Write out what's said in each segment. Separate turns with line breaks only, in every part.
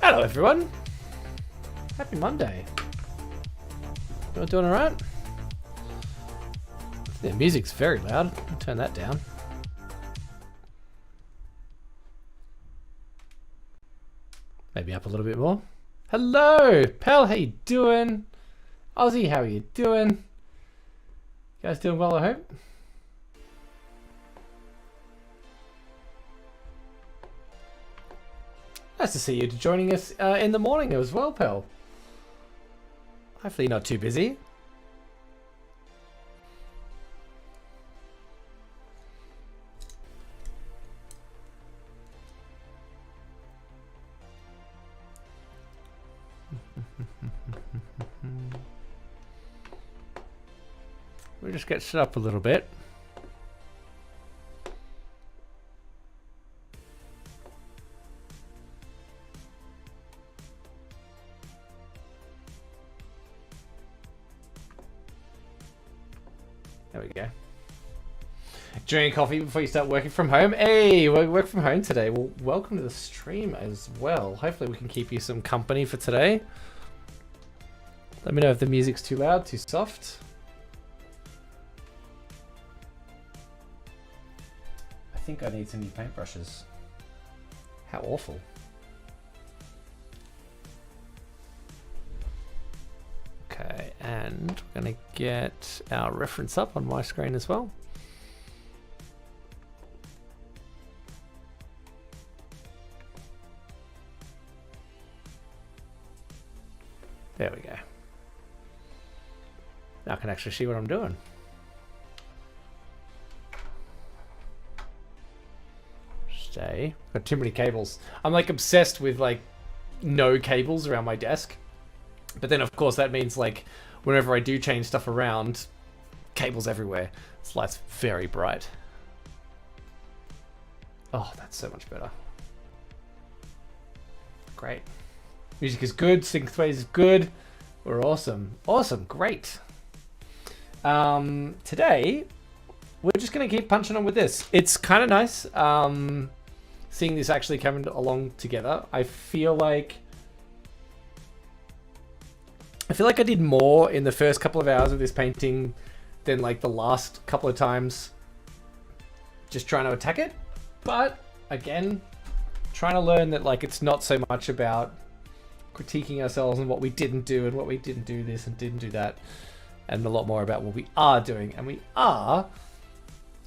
Hello everyone! Happy Monday. You all doing alright? The music's very loud. I'll turn that down. Maybe up a little bit more. Hello! Pal, how you doing? Ozzy, how are you doing? You guys doing well, I hope? Nice to see you joining us in the morning as well, pal. Hopefully not too busy. We'll just get set up a little bit. There we go. Drinking coffee before you start working from home. Hey, we work from home today. Well, welcome to the stream as well. Hopefully we can keep you some company for today. Let me know if the music's too loud, too soft. I think I need some new paintbrushes. How awful. Okay, and we're going to get our reference up on my screen as well. There we go. Now I can actually see what I'm doing. Stay. Got too many cables. I'm like obsessed with like no cables around my desk. But then, of course, that means, like, whenever I do change stuff around, cables everywhere. This light's very bright. Oh, that's so much better. Great. Music is good. Synthwave is good. We're awesome. Awesome. Great. Today, we're just going to keep punching on with this. It's kind of nice seeing this actually coming along together. I feel like I did more in the first couple of hours of this painting than like the last couple of times just trying to attack it. But again, trying to learn that like it's not so much about critiquing ourselves and what we didn't do and what we didn't do this and didn't do that, and a lot more about what we are doing. And we are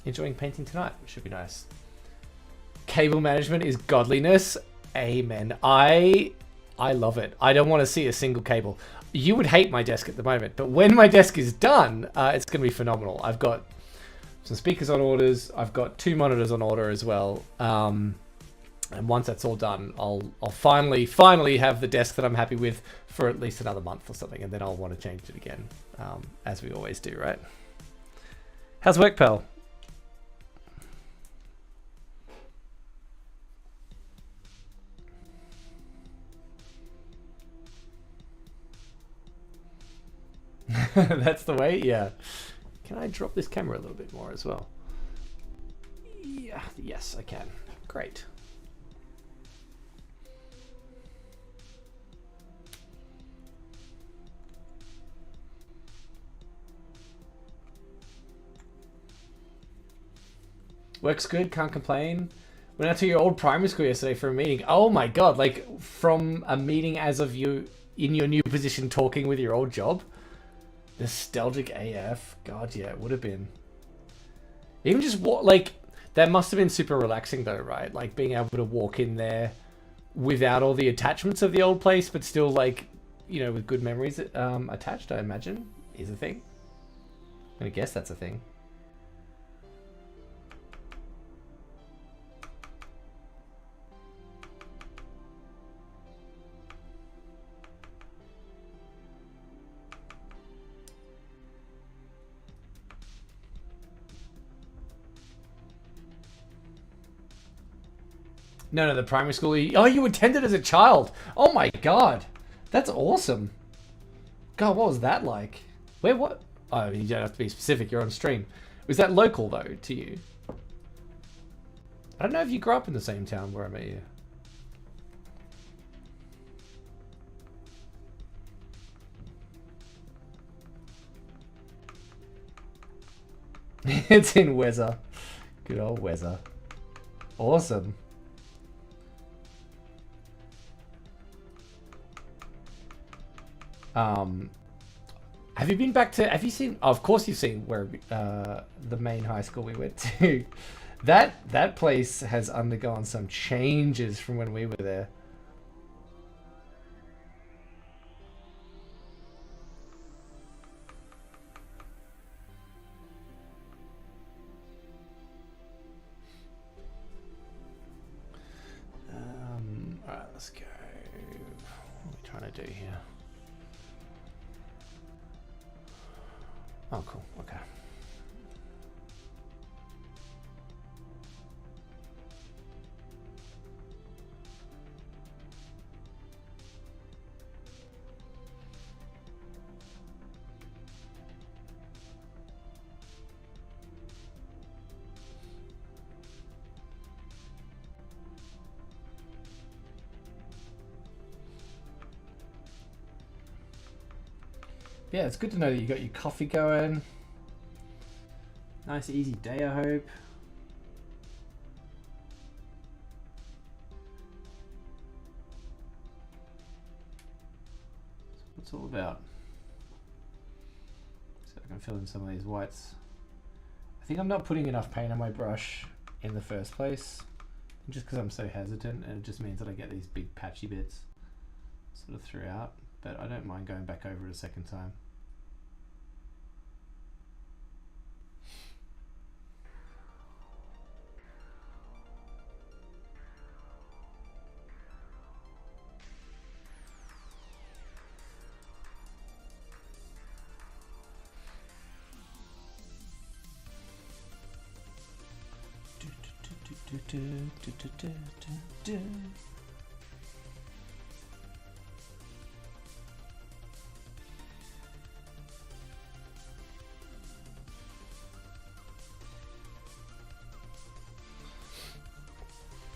enjoying painting tonight, which should be nice. Cable management is godliness. Amen. I love it. I don't want to see a single cable. You would hate my desk at the moment, but when my desk is done, it's going to be phenomenal. I've got some speakers on orders. I've got 2 monitors on order as well. And once that's all done, I'll finally have the desk that I'm happy with for at least another month or something, and then I'll want to change it again, as we always do, right? How's work, pal? That's the way? Yeah. Can I drop this camera a little bit more as well? Yeah, yes, I can. Great. Works good, can't complain. Went out to your old primary school yesterday for a meeting. Oh my god, like from a meeting as of you in your new position talking with your old job? Nostalgic AF. God, yeah, it would have been. Even just like that must have been super relaxing though, right? Like being able to walk in there without all the attachments of the old place, but still like, you know, with good memories attached, I imagine, is a thing. I'm gonna guess that's a thing. No, the primary school. Oh, you attended as a child. Oh my god. That's awesome. God, what was that like? Where, what? Oh, you don't have to be specific. You're on stream. Was that local, though, to you? I don't know if you grew up in the same town where I met you. It's in Weather. Good old Weather. Awesome. Have you been back to? Have you seen? Oh, of course, you've seen where the main high school we went to. That place has undergone some changes from when we were there. All right, let's go. What are we trying to do here? Oh, cool. Okay. Yeah, it's good to know that you got your coffee going. Nice, easy day, I hope. That's what it's all about. So I can fill in some of these whites. I think I'm not putting enough paint on my brush in the first place, just because I'm so hesitant, and it just means that I get these big patchy bits sort of throughout, but I don't mind going back over it a second time.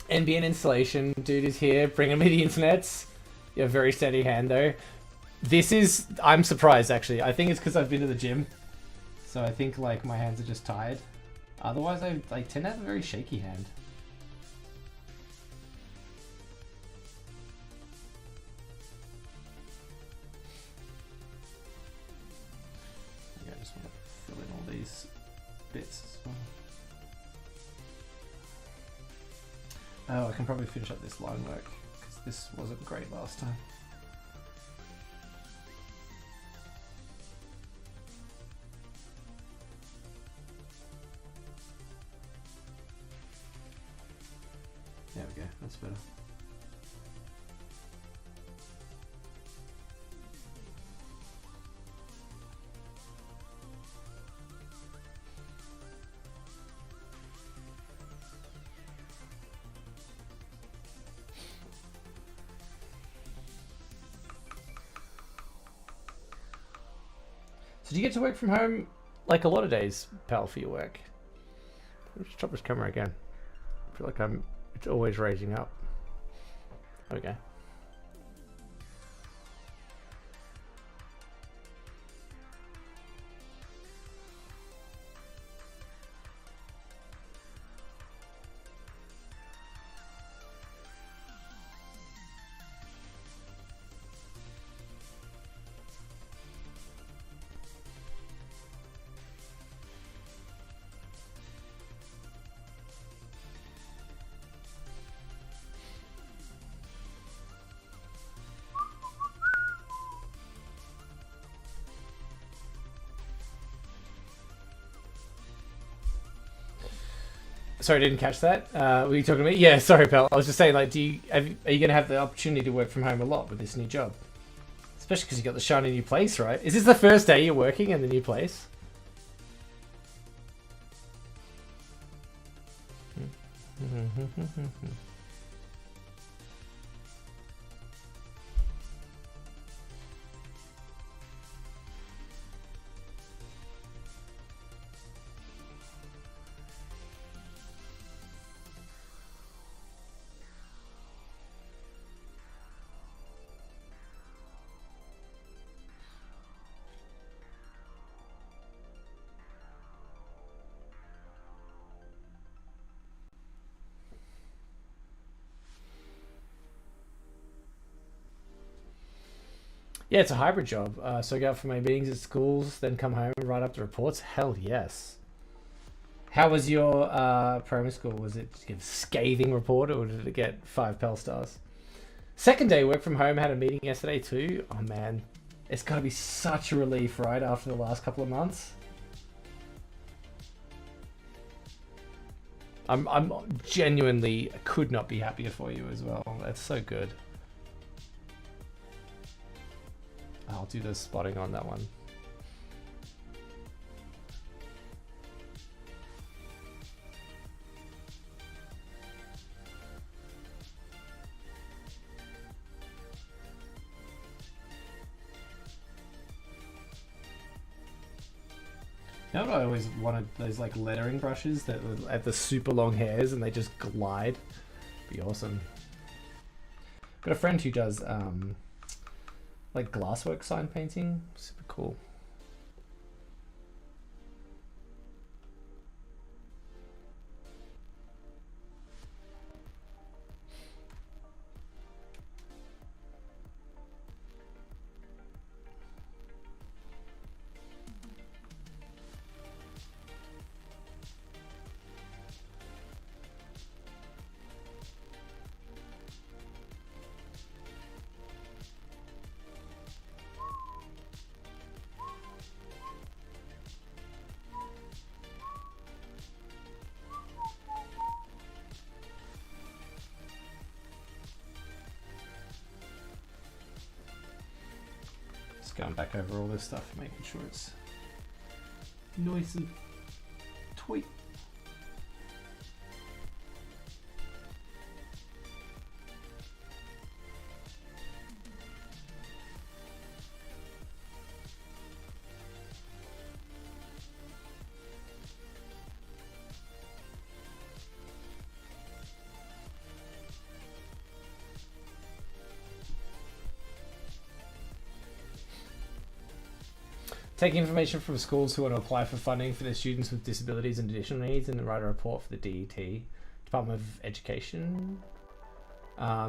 NBN installation dude is here, bringing me the internets. You have a very steady hand though. I'm surprised actually. I think it's because I've been to the gym. So I think like my hands are just tired. Otherwise I tend to have a very shaky hand. Yeah, I just want to fill in all these bits as well. Oh, I can probably finish up this line work, because this wasn't great last time. There we go, that's better. So do you get to work from home like a lot of days, pal, for your work? Let's chop this camera again. I feel like it's always raising up. Okay. Sorry, I didn't catch that. Were you talking to me? Yeah, sorry, pal. I was just saying, like, are you going to have the opportunity to work from home a lot with this new job? Especially because you got the shiny new place, right? Is this the first day you're working in the new place? Yeah, it's a hybrid job. So I go out for my meetings at schools, then come home and write up the reports. Hell yes. How was your primary school? Was it a scathing report or did it get 5 Pell stars? Second day work from home, had a meeting yesterday too. Oh man, it's got to be such a relief, right, after the last couple of months. I'm genuinely could not be happier for you as well. That's so good. I'll do the spotting on that one. You know what I always wanted? Those like lettering brushes that have the super long hairs and they just glide. Be awesome. Got a friend who does like glasswork sign painting. Super cool. Going back over all this stuff, making sure it's nice and tight. Take information from schools who want to apply for funding for their students with disabilities and additional needs and write a report for the DET, Department of Education.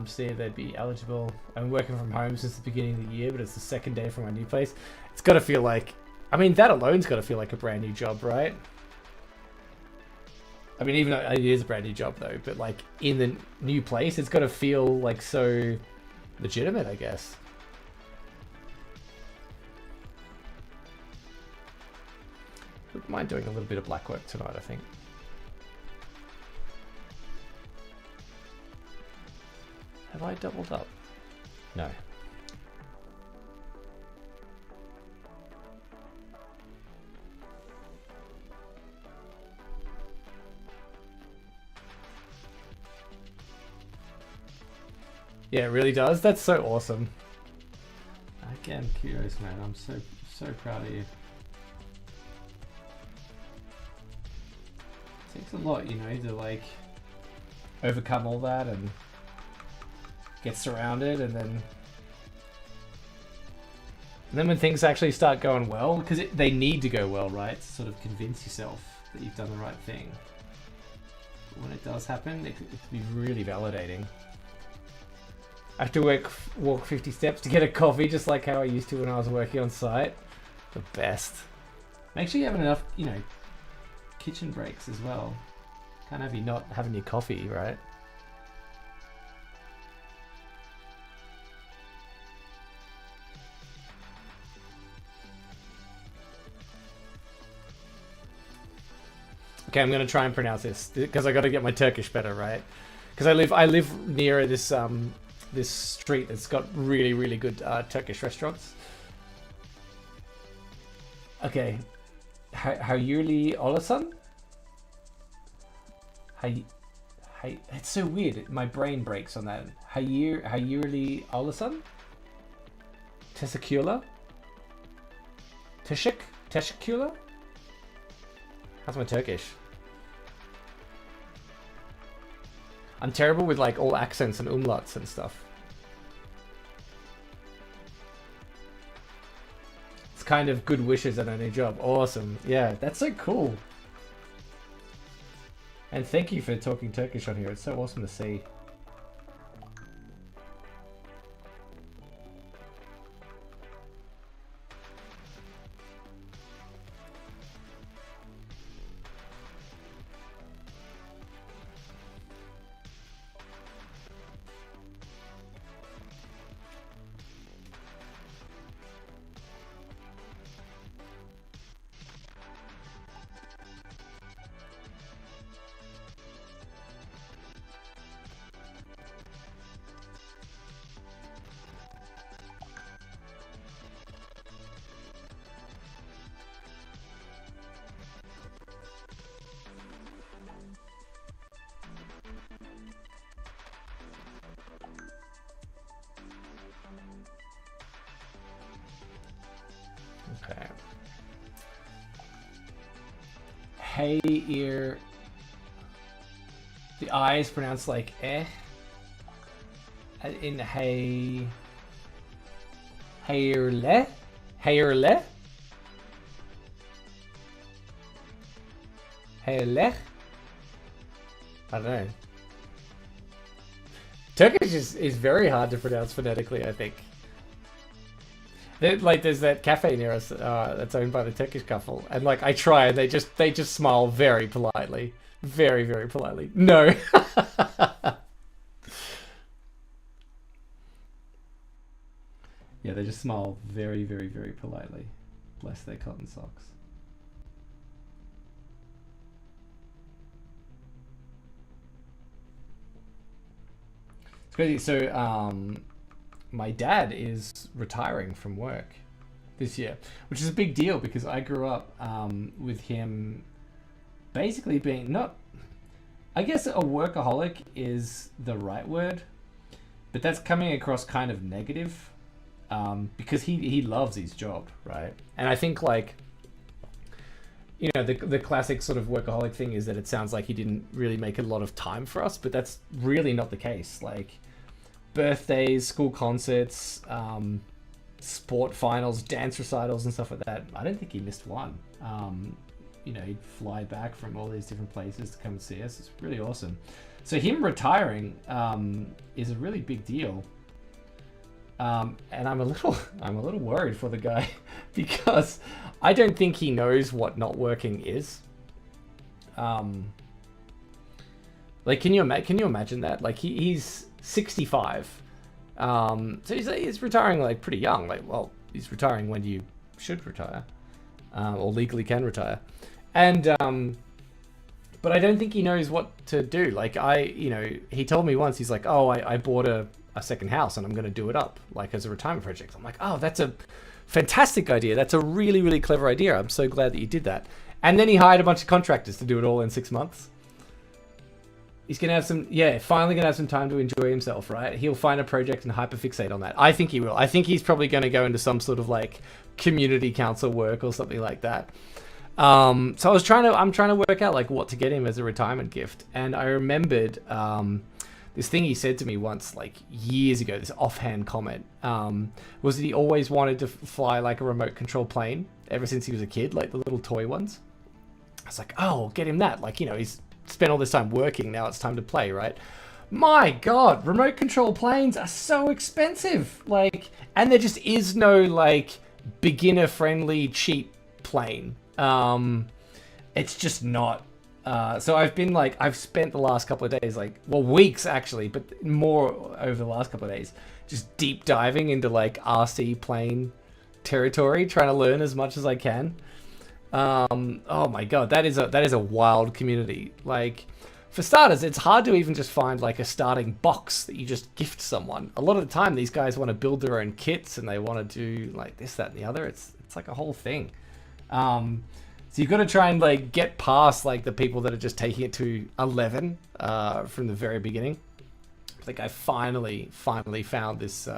See if they'd be eligible. I'm working from home since the beginning of the year, but it's the second day from my new place. It's got to feel like, I mean, that alone's got to feel like a brand new job, right? I mean, even though it is a brand new job though, but like in the new place, it's got to feel like so legitimate, I guess. Wouldn't mind doing a little bit of black work tonight, I think. Have I doubled up? No. Yeah, it really does. That's so awesome. Again, kudos, man. I'm so proud of you. Takes a lot, you know, to like overcome all that and get surrounded, and then when things actually start going well, because they need to go well, right? To sort of convince yourself that you've done the right thing. But when it does happen, it can be really validating. I have to walk 50 steps to get a coffee, just like how I used to when I was working on site. The best. Make sure you have enough, you know, kitchen breaks as well. Can't have you not having your coffee, right? Okay, I'm gonna try and pronounce this because I got to get my Turkish better, right? Because I live near this this street that's got really good Turkish restaurants. Okay, Hayurli Olasan? It's so weird. My brain breaks on that. Hayurli Olasan? Teşekkürler? Teşekkürler? How's my Turkish? I'm terrible with like all accents and umlauts and stuff. It's kind of good wishes and a new job. Awesome. Yeah, that's so cool. And thank you for talking Turkish on here. It's so awesome to see. hey ear. The I is pronounced like eh. In hey. Heyrle? Heyrle? Heyrle? I don't know. Turkish is very hard to pronounce phonetically, I think. Like, there's that cafe near us that's owned by the Turkish couple, and like I try, and they just smile very politely, very very politely. No. Yeah, they just smile very very very politely. Bless their cotton socks. It's crazy. So, my dad is retiring from work this year, which is a big deal because I grew up with him basically being not, I guess a workaholic is the right word, but that's coming across kind of negative because he loves his job, right? And I think like, you know, the classic sort of workaholic thing is that it sounds like he didn't really make a lot of time for us, but that's really not the case. Like, birthdays, school concerts, sport finals, dance recitals, and stuff like that. I don't think he missed one. You know, he'd fly back from all these different places to come and see us. It's really awesome. So him retiring is a really big deal. And I'm a little worried for the guy because I don't think he knows what not working is. Like, can you imagine that? Like, he's 65. So he's retiring like pretty young. Like, well, he's retiring when you should retire, or legally can retire. And but I don't think he knows what to do. Like, he told me once, he's like, oh, I bought a second house and I'm going to do it up like as a retirement project. I'm like, oh, that's a fantastic idea. That's a really, really clever idea. I'm so glad that you did that. And then he hired a bunch of contractors to do it all in 6 months. He's going to have finally going to have some time to enjoy himself, right? He'll find a project and hyperfixate on that. I think he will. I think he's probably going to go into some sort of like community council work or something like that. So I'm trying to work out like what to get him as a retirement gift. And I remembered this thing he said to me once, like years ago, this offhand comment, was that he always wanted to fly like a remote control plane ever since he was a kid, like the little toy ones. I was like, oh, get him that. Like, you know, he's spent all this time working, now it's time to play, right? My God, remote control planes are so expensive. Like, and there just is no like beginner friendly cheap plane. It's just not. So I've spent the last couple of days, like, well, weeks actually, but more over the last couple of days, just deep diving into like RC plane territory, trying to learn as much as I can. Oh my God, that is a wild community. Like, for starters, it's hard to even just find like a starting box that you just gift someone. A lot of the time, these guys want to build their own kits and they want to do like this, that, and the other. It's like a whole thing. So you've got to try and like get past like the people that are just taking it to 11 from the very beginning. I think I finally found this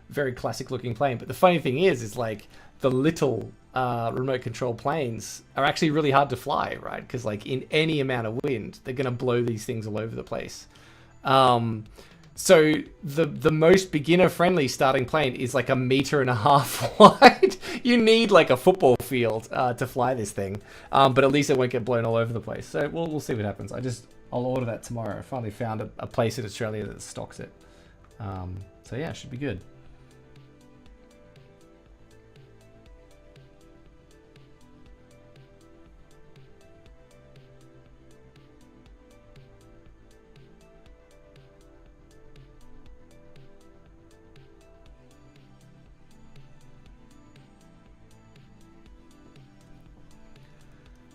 very classic looking plane. But the funny thing is like the little remote control planes are actually really hard to fly, right? Because like in any amount of wind, they're gonna blow these things all over the place. So the most beginner friendly starting plane is like 1.5 meters wide. You need like a football field to fly this thing, but at least it won't get blown all over the place. So we'll see what happens. I'll order that tomorrow. I finally found a place in Australia that stocks it. So yeah, it should be good.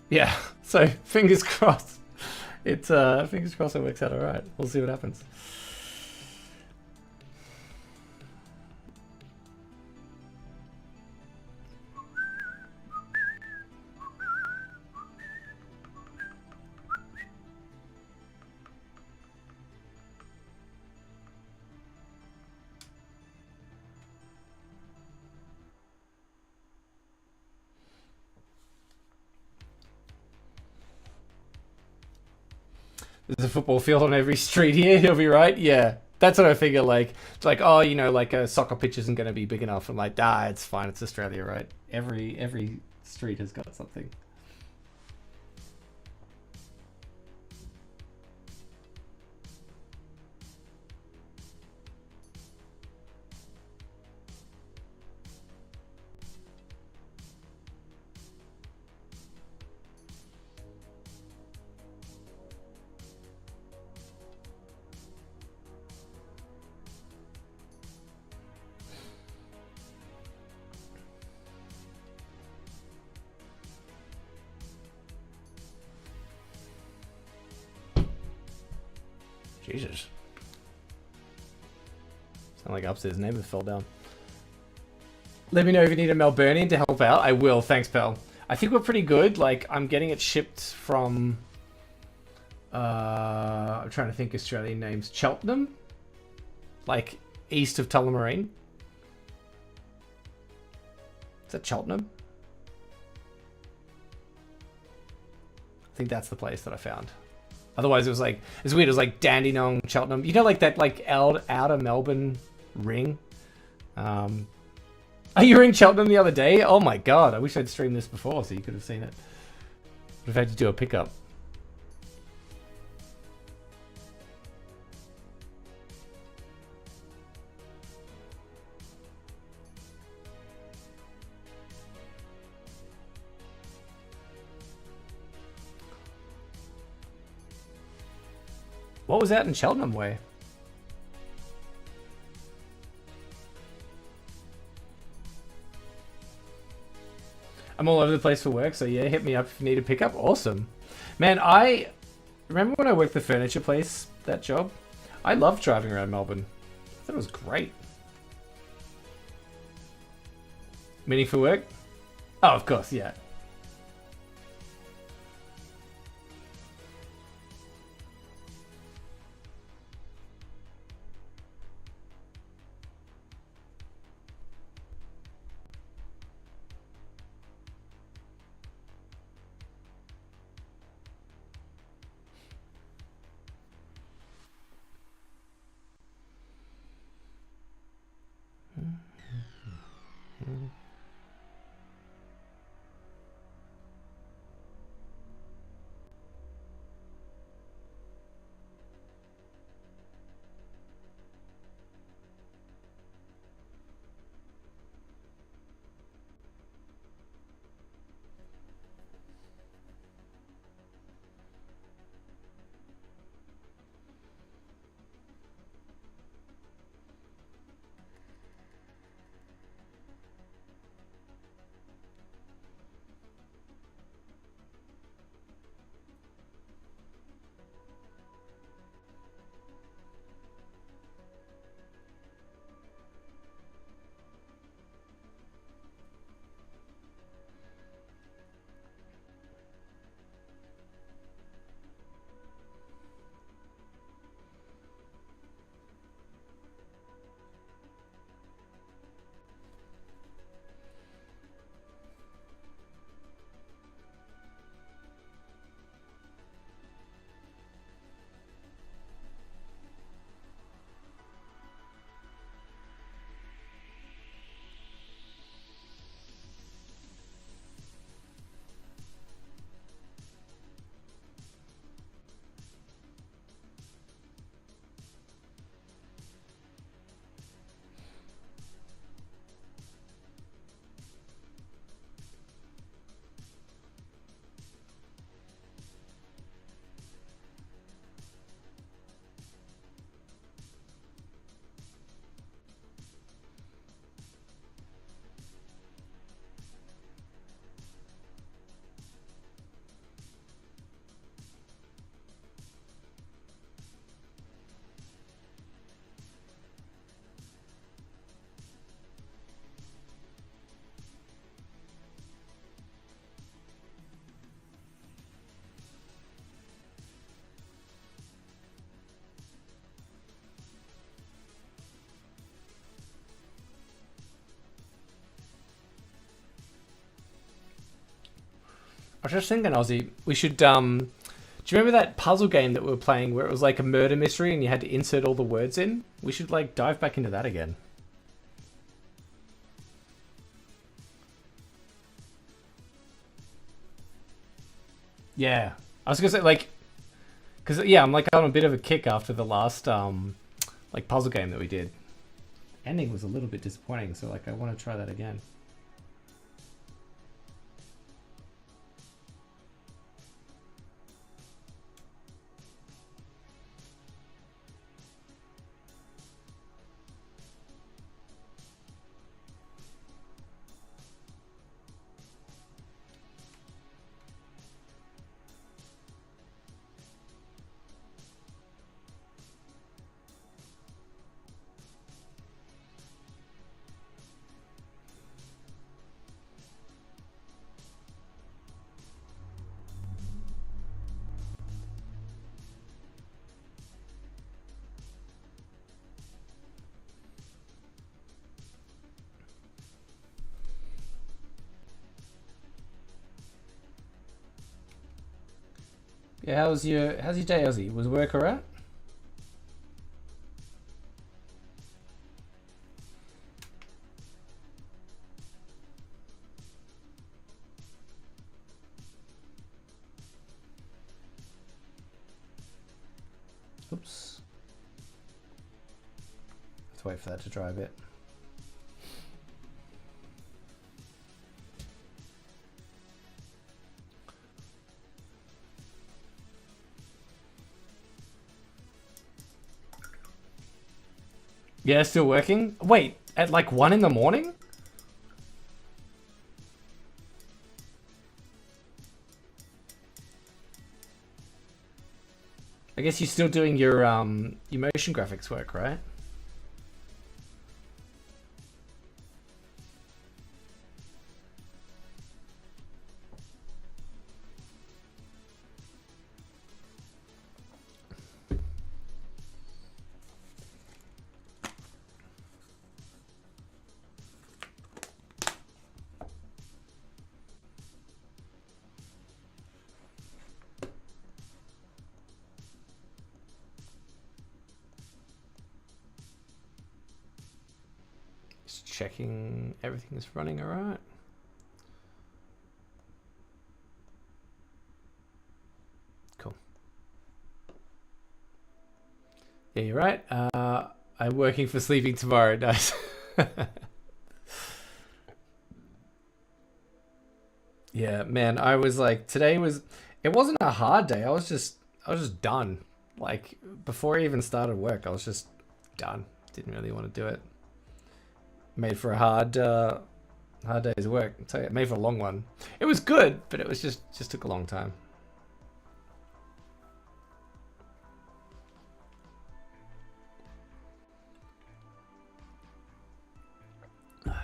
Yeah, so fingers crossed. Fingers crossed it works out all right. We'll see what happens. There's a football field on every street here. He'll be right. Yeah, that's what I figure. Like it's like, oh, you know, like a soccer pitch isn't going to be big enough. I'm like, it's fine. It's Australia, right? Every street has got something. Jesus. Sound like upstairs neighbor fell down. Let me know if you need a Melburnian to help out. I will. Thanks, pal. I think we're pretty good. Like, I'm getting it shipped from... I'm trying to think Australian names. Cheltenham? Like, east of Tullamarine. Is that Cheltenham? I think that's the place that I found. Otherwise, it was like, it's weird. It was like Dandenong, Cheltenham. You know, like that, like outer Melbourne ring. Oh, you were in Cheltenham the other day? Oh my god! I wish I'd streamed this before so you could have seen it. Would have had to do a pickup. What was that in Cheltenham way? I'm all over the place for work, so yeah, hit me up if you need a pickup. Awesome. Man, I remember when I worked the furniture place, that job? I loved driving around Melbourne. I thought it was great. Meaning for work? Oh, of course, yeah. I was just thinking, Ozzy, we should Do you remember that puzzle game that we were playing where it was like a murder mystery and you had to insert all the words in? We should like dive back into that again. Yeah. I was gonna say like, cause yeah, I'm like on a bit of a kick after the last like puzzle game that we did. Ending was a little bit disappointing, so like I want to try that again. Yeah, how's your day, Ozzy? Was work alright? Oops. Let's wait for that to dry a bit. Yeah, still working? Wait, at like 1 in the morning? I guess you're still doing your motion graphics work, right? Just checking everything is running all right. Cool. Yeah, you're right. I'm working for sleeping tomorrow. Nice. Yeah, man, I was like, it wasn't a hard day. I was just done. Like, before I even started work, I was just done. Didn't really want to do it. Made for a hard day's work. I'll tell you, made for a long one. It was good, but it was just took a long time. And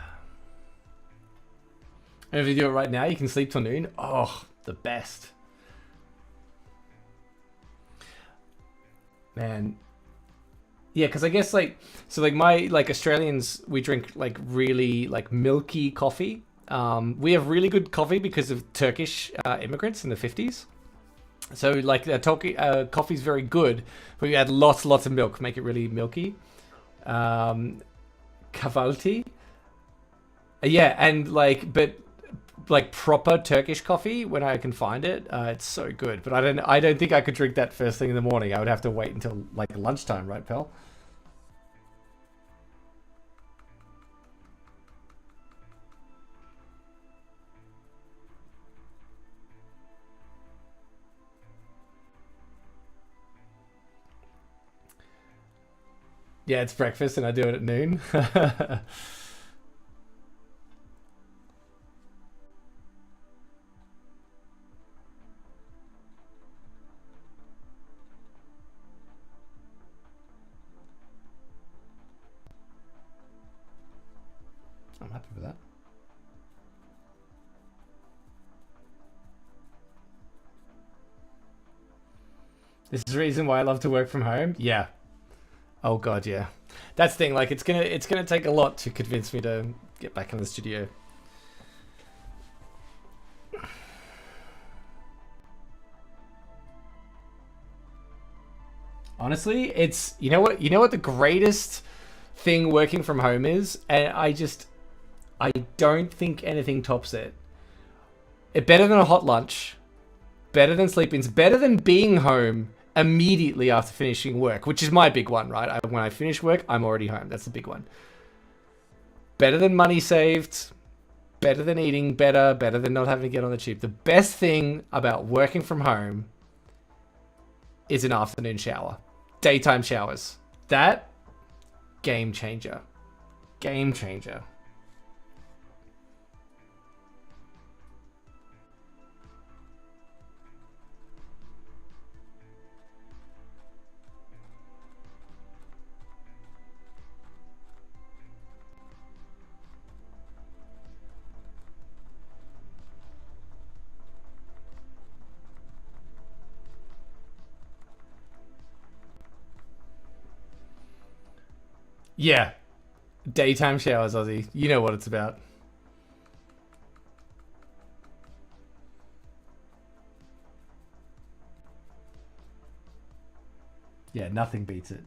if you do it right now, you can sleep till noon. Oh, the best. Man. Yeah, because I guess like, so like my, like Australians, we drink like really like milky coffee. We have really good coffee because of Turkish immigrants in the 50s. So like coffee's very good, but you add lots of milk, make it really milky. Kavalti. Yeah, and but like proper Turkish coffee when I can find it, it's so good. But I don't think I could drink that first thing in the morning. I would have to wait until like lunchtime, right, pal? Yeah, it's breakfast and I do it at noon. I'm happy with that. This is the reason why I love to work from home. Yeah. Oh god, yeah. That's the thing. Like, it's gonna take a lot to convince me to get back in the studio. Honestly, it's you know what the greatest thing working from home is, and I don't think anything tops it. It better than a hot lunch, better than sleep-ins, better than being home immediately after finishing work, which is my big one, right? When I finish work, I'm already home. That's the big one. Better than money saved, better than eating better, better than not having to get on the tube. The best thing about working from home is an afternoon shower. Daytime showers. That, game changer. Game changer. Yeah. Daytime showers, Ozzy. You know what it's about. Yeah, nothing beats it.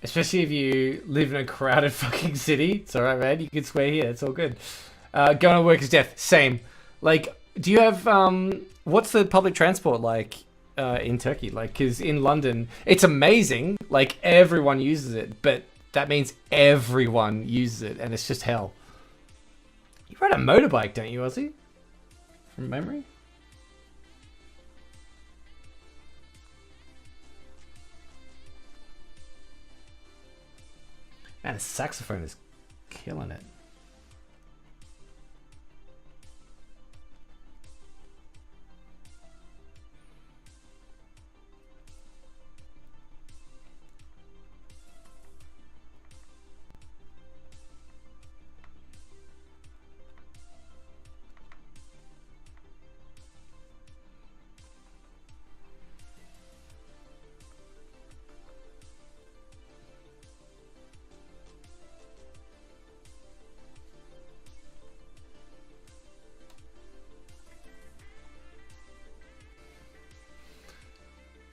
Especially if you live in a crowded fucking city. It's alright, man. You can swear here. It's all good. Going to work is death. Same. Like, do you have what's the public transport like in Turkey? Like, because in London, it's amazing. Like, everyone uses it, but that means everyone uses it, and it's just hell. You ride a motorbike, don't you, Ozzy? From memory? Man, the saxophone is killing it.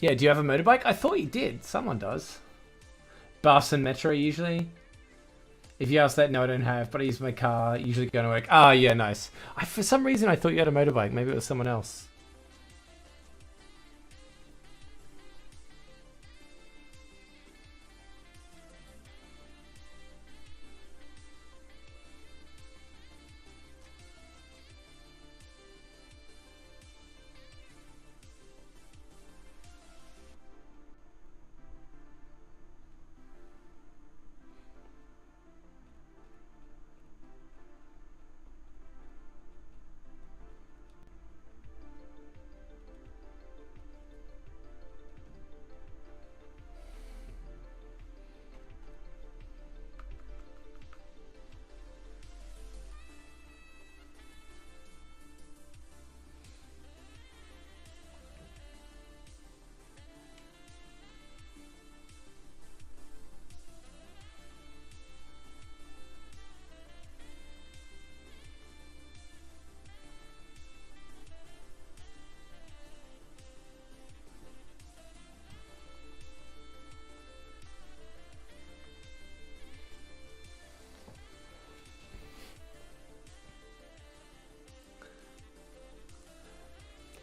Yeah, do you have a motorbike? I thought you did. Someone does. Bus and metro usually. If you ask that, no, I don't have, but I use my car, usually going to work. Ah, yeah, nice. For some reason, I thought you had a motorbike. Maybe it was someone else.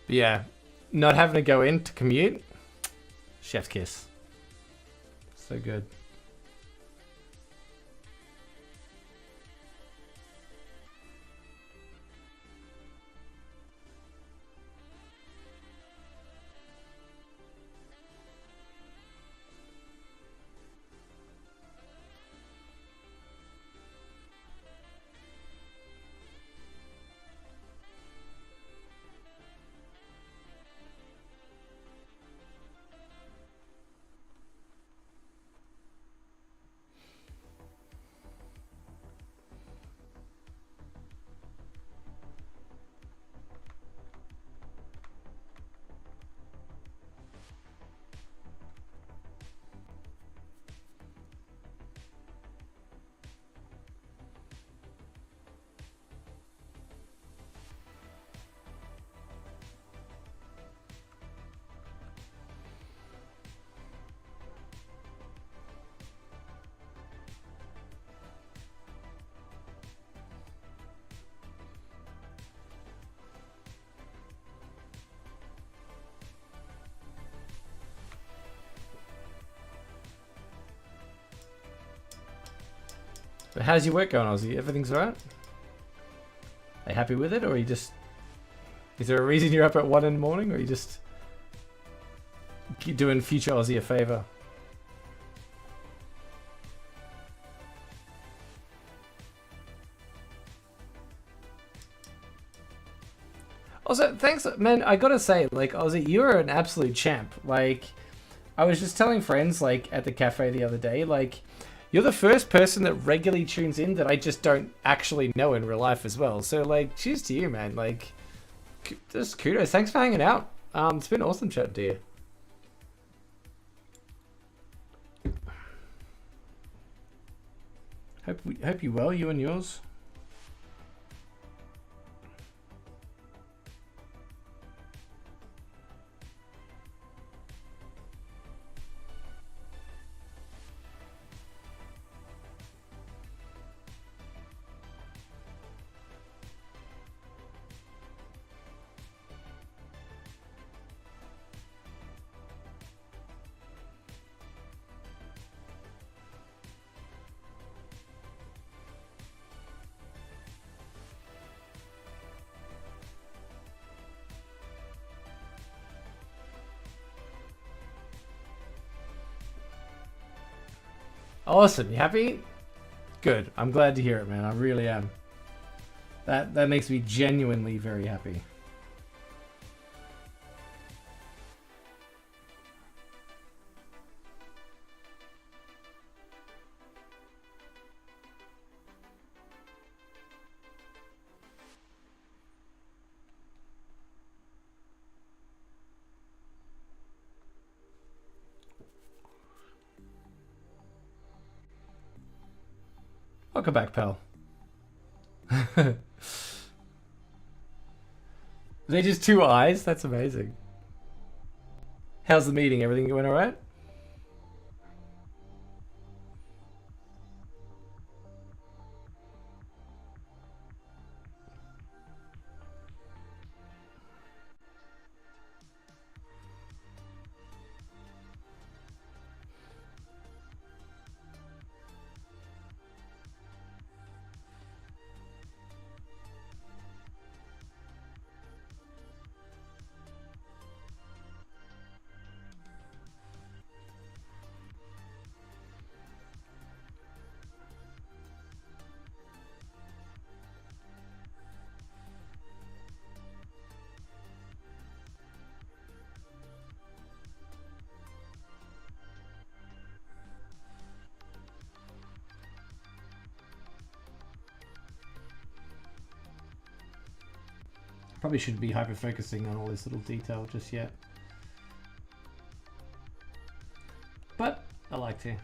But yeah, not having to go in to commute, chef's kiss. So good. So how's your work going, Aussie? Everything's alright? Are you happy with it, or are you just... Is there a reason you're up at 1 in the morning, or are you just doing future Aussie a favour? Also, thanks, man. I gotta say, like, Aussie, you're an absolute champ. Like, I was just telling friends, like, at the cafe the other day, like, you're the first person that regularly tunes in that I just don't actually know in real life as well. So, like, cheers to you, man. Like, just kudos. Thanks for hanging out. It's been awesome chatting to you. Hope you well, you and yours. Awesome. You happy? Good. I'm glad to hear it, man. I really am. That makes me genuinely very happy. Welcome back, pal. They just 2 eyes? That's amazing. How's the meeting? Everything going alright? Probably shouldn't be hyper-focusing on all this little detail just yet. But I like to.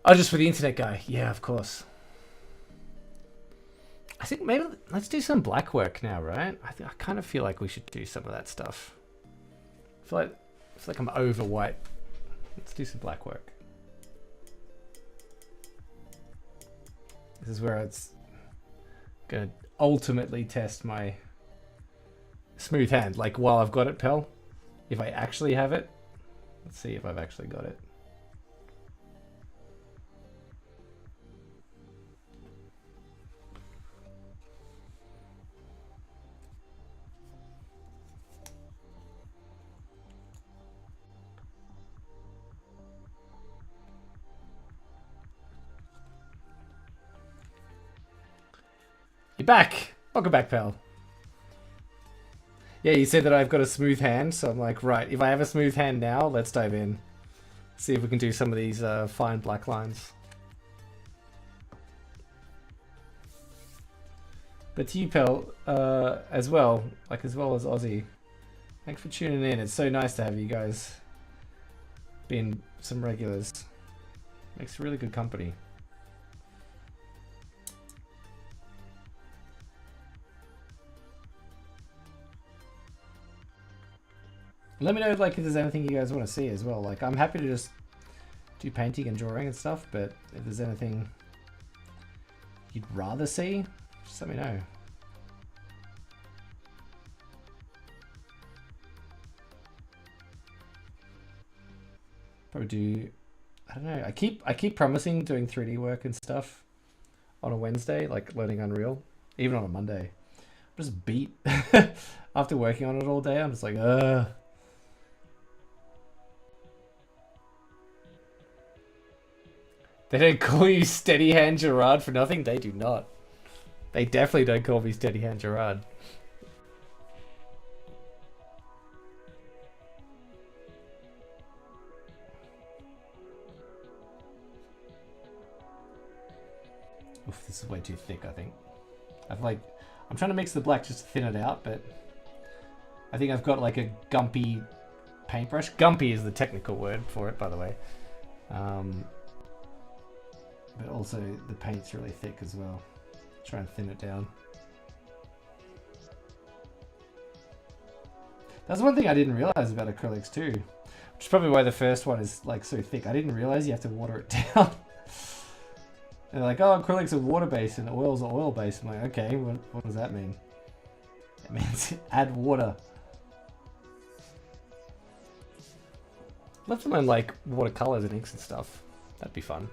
Oh, just for the internet guy. Yeah, of course. I think maybe let's do some black work now, right? I kind of feel like we should do some of that stuff. I feel like I'm over white. Let's do some black work. This is where it's gonna ultimately test my smooth hand. Like, while I've got it, pal, if I actually have it. Let's see if I've actually got it. You're back! Welcome back, pal. Yeah, you said that I've got a smooth hand, so I'm like, right, if I have a smooth hand now, let's dive in. See if we can do some of these fine black lines. But to you, pal, as well as Aussie, thanks for tuning in. It's so nice to have you guys being some regulars. Makes really good company. Let me know, like, if there's anything you guys want to see as well. Like, I'm happy to just do painting and drawing and stuff, but if there's anything you'd rather see, just let me know. Probably do I don't know. I keep promising doing 3D work and stuff on a Wednesday, like learning Unreal, even on a Monday. I'm just beat after working on it all day. I'm just like, They don't call you Steady Hand Gerard for nothing. They do not. They definitely don't call me Steady Hand Gerard. Oof, this is way too thick, I think. I'm trying to mix the black just to thin it out, but I think I've got like a gumpy paintbrush. Gumpy is the technical word for it, by the way. But also the paint's really thick as well. Try and thin it down. That's one thing I didn't realize about acrylics too, which is probably why the first one is like so thick. I didn't realize you have to water it down. They're like, oh, acrylics are water-based and oils are oil-based. I'm like, okay, what does that mean? It means add water. Love to learn like watercolors and inks and stuff. That'd be fun.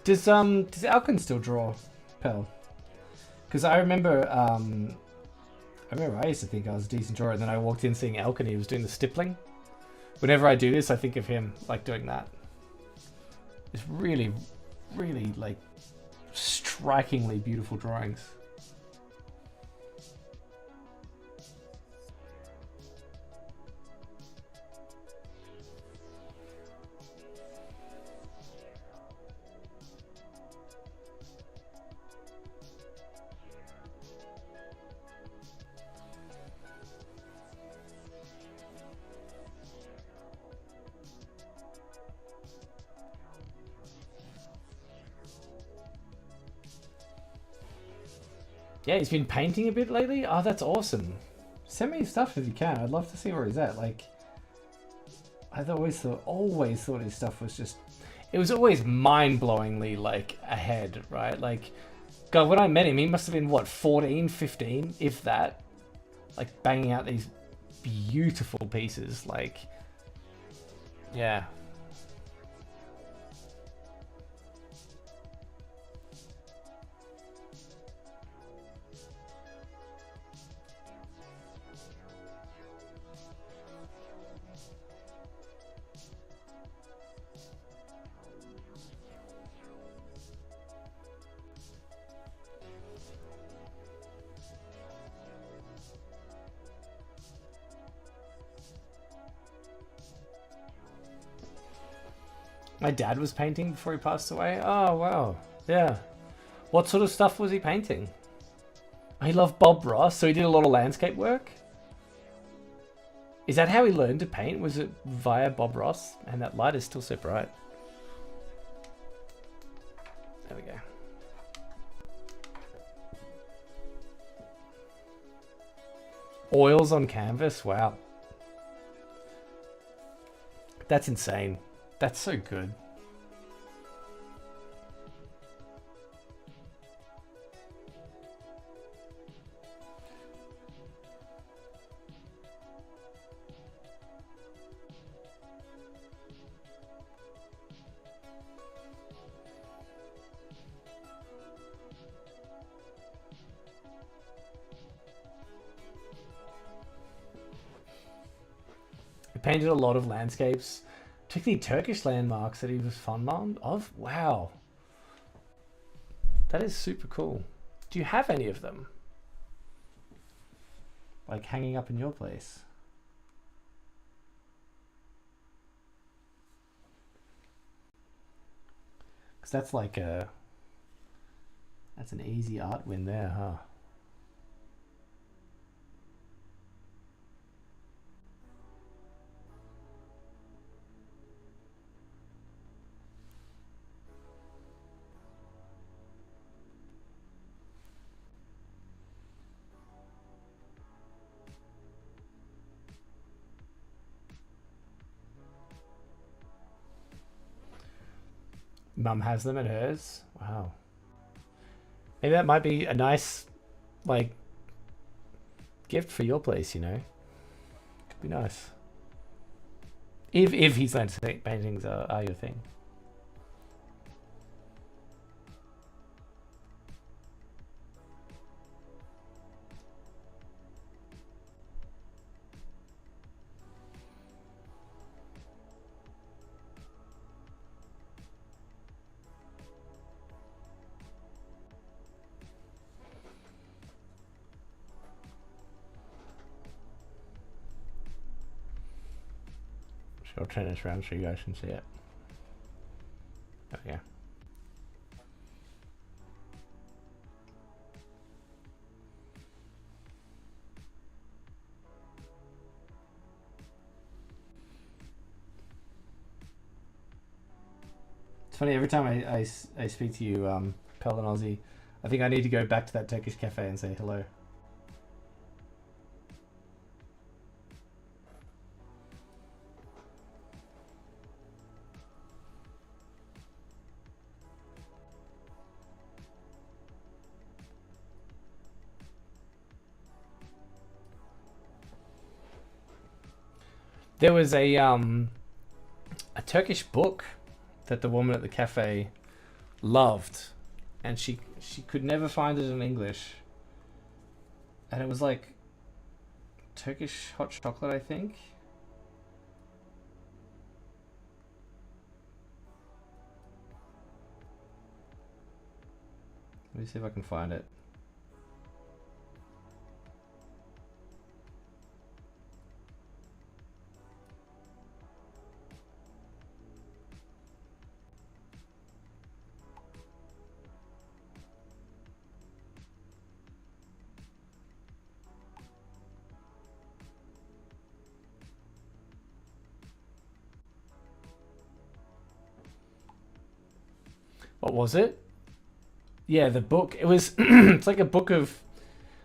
Does Alkin still draw, Pel? Because I remember I used to think I was a decent drawer, and then I walked in seeing Alkin, he was doing the stippling. Whenever I do this, I think of him like doing that. It's really, really like strikingly beautiful drawings. Yeah, he's been painting a bit lately. Oh, that's awesome. Send me stuff if you can. I'd love to see where he's at. Like, I've always thought his stuff was just, it was always mind-blowingly like ahead, right? Like, God, when I met him, he must have been what, 14, 15, if that. Like banging out these beautiful pieces. Like, yeah. My dad was painting before he passed away. Oh, wow. Yeah. What sort of stuff was he painting? He loved Bob Ross, so he did a lot of landscape work. Is that how he learned to paint? Was it via Bob Ross? And that light is still so bright. There we go. Oils on canvas? Wow. That's insane. That's so good. He painted a lot of landscapes, particularly Turkish landmarks that he was fond of. Wow. That is super cool. Do you have any of them? Like hanging up in your place? Because that's like That's an easy art win there, huh? Mum has them at hers. Wow. Maybe that might be a nice, like, gift for your place, you know? Could be nice. If his landscape paintings are your thing. I'll turn this around so you guys can see it. Okay. It's funny, every time I speak to you, Pel and Aussie, I think I need to go back to that Turkish cafe and say hello. There was a Turkish book that the woman at the cafe loved, and she could never find it in English. And it was like Turkish hot chocolate, I think. Let me see if I can find it. What was it? Yeah, the book. It was. It's like a book of.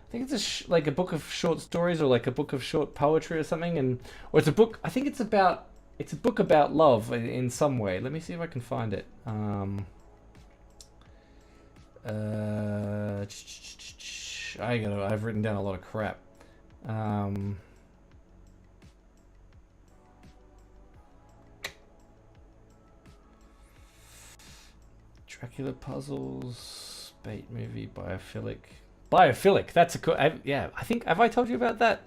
I think it's like a book of short stories, or like a book of short poetry or something, or it's a book. I think it's about. It's a book about love in some way. Let me see if I can find it. I've written down a lot of crap. Dracula puzzles, bait movie, biophilic. Biophilic. That's a cool. Yeah, I think. Have I told you about that?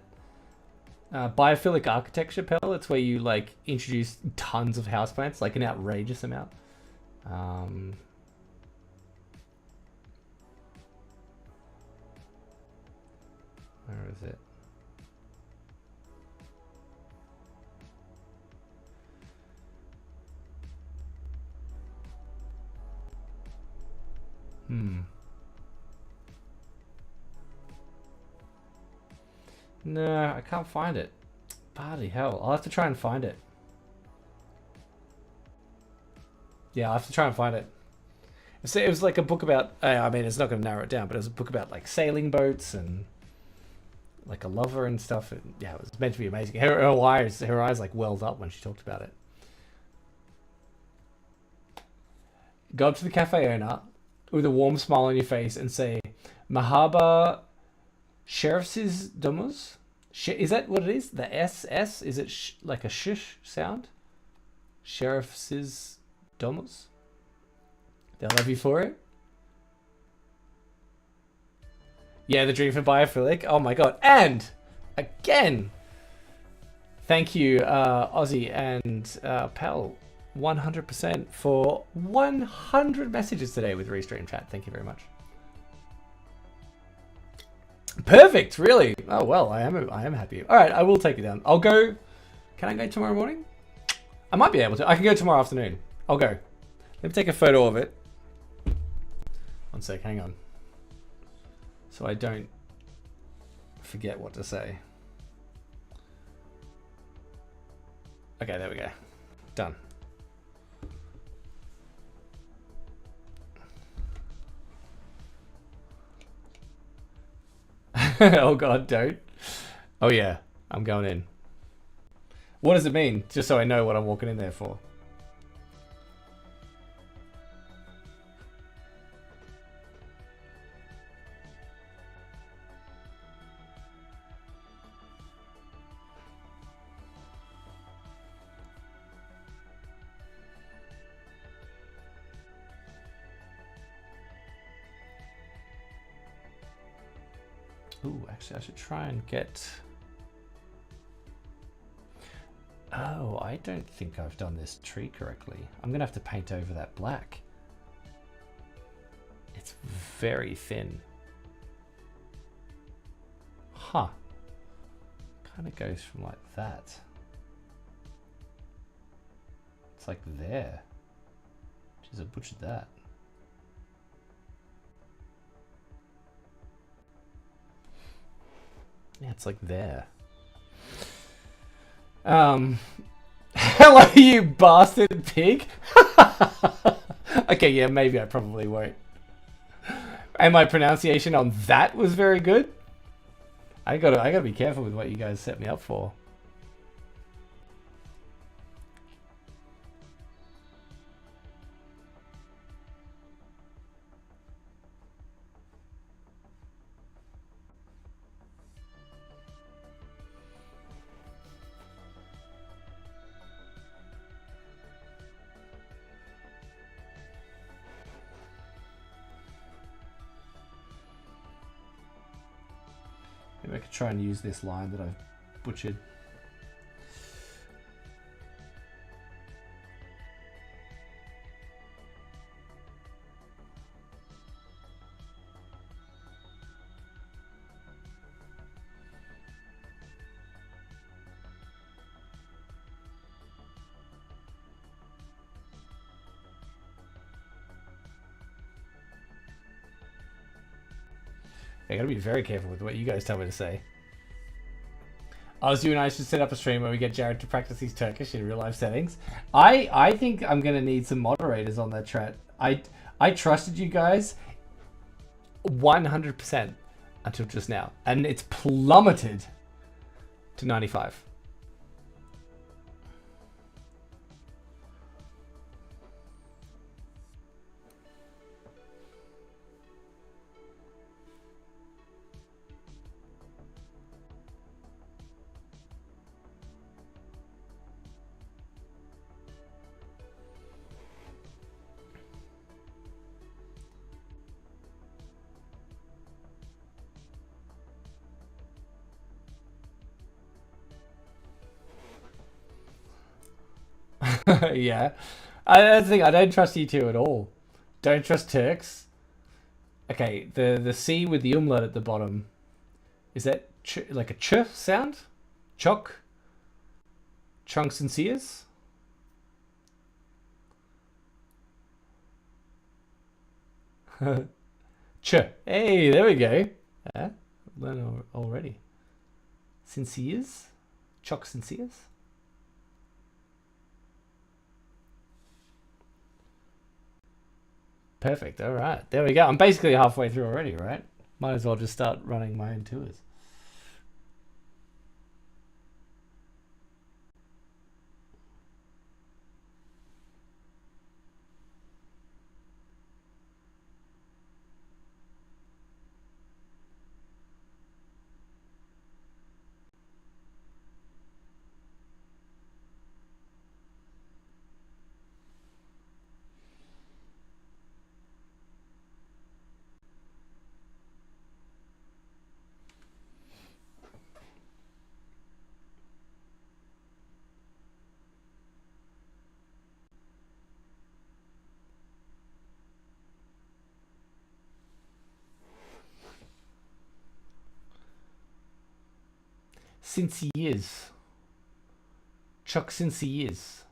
Biophilic architecture, Pel. It's where you like introduce tons of houseplants, like an outrageous amount. Where is it? No, I can't find it. Bloody hell. I'll have to try and find it. Yeah, I'll have to try and find it. It was like a book about, I mean, it's not going to narrow it down, but it was a book about like sailing boats and like a lover and stuff. And, yeah, it was meant to be amazing. Her eyes like welled up when she talked about it. Go up to the cafe owner with a warm smile on your face and say, Mahaba Sheriff's Domus? Is that what it is? The SS? Is it like a shush sound? Sheriff's Domus? They'll love you for it? Yeah, the dream for biophilic. Oh my god. And, again, thank you, Aussie and Pel, 100% for 100 messages today with Restream Chat. Thank you very much. Perfect, really. Oh well, I am happy. All right, I will take you down. I'll go. Can I go tomorrow morning? I might be able to. I can go tomorrow afternoon. I'll go. Let me take a photo of it. One sec, hang on. so I don't forget what to say. Okay, there we go. Done. Oh god, don't. Oh yeah, I'm going in. What does it mean? Just so I know what I'm walking in there for. Ooh, actually I should try and get... Oh, I don't think I've done this tree correctly. I'm gonna have to paint over that black. It's very thin. Huh. Kind of goes from like that. It's like there. Jeez, I butchered that. Yeah, it's like there. Hello, you bastard pig. Okay, yeah, maybe I probably won't. And my pronunciation on that was very good. I gotta be careful with what you guys set me up for. Maybe I could try and use this line that I've butchered. I gotta be very careful with what you guys tell me to say. You and I should set up a stream where we get Jared to practice his Turkish in real life settings. I think I'm gonna need some moderators on that chat. I trusted you guys 100% until just now, and it's plummeted to 95. Yeah. That's the thing, I don't trust you two at all. Don't trust Turks. Okay, the C with the umlaut at the bottom. Is that like a ch sound? Choc? Chunks and sears? Ch. Hey, there we go. Learn already. Sinceres? Choc sinceres? Perfect. All right. There we go. I'm basically halfway through already, right? Might as well just start running my own tours. Since he is. Chuck since he is.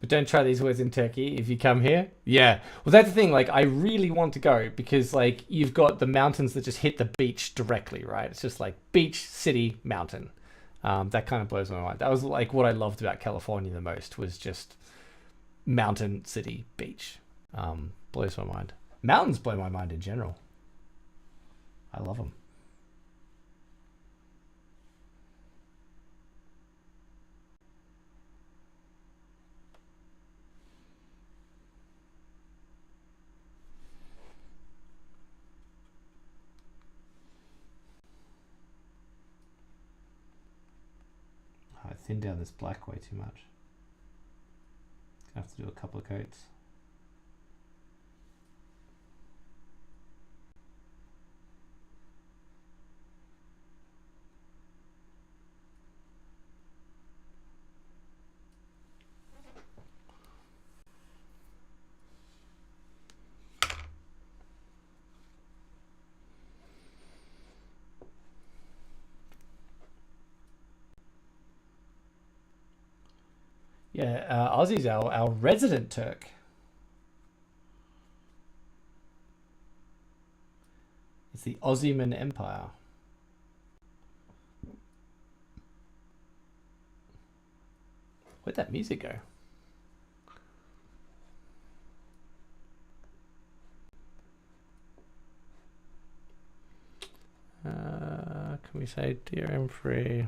But don't try these words in Turkey if you come here. Yeah. Well, that's the thing. Like, I really want to go because, like, you've got the mountains that just hit the beach directly, right? It's just like beach, city, mountain. That kind of blows my mind. That was like what I loved about California the most was just mountain, city, beach. Blows my mind. Mountains blow my mind in general. I love them. I thinned down this black way too much. Gonna have to do a couple of coats. Yeah, Aussie's our resident Turk. It's the Ottoman Empire. Where'd that music go? Can we say DRM free?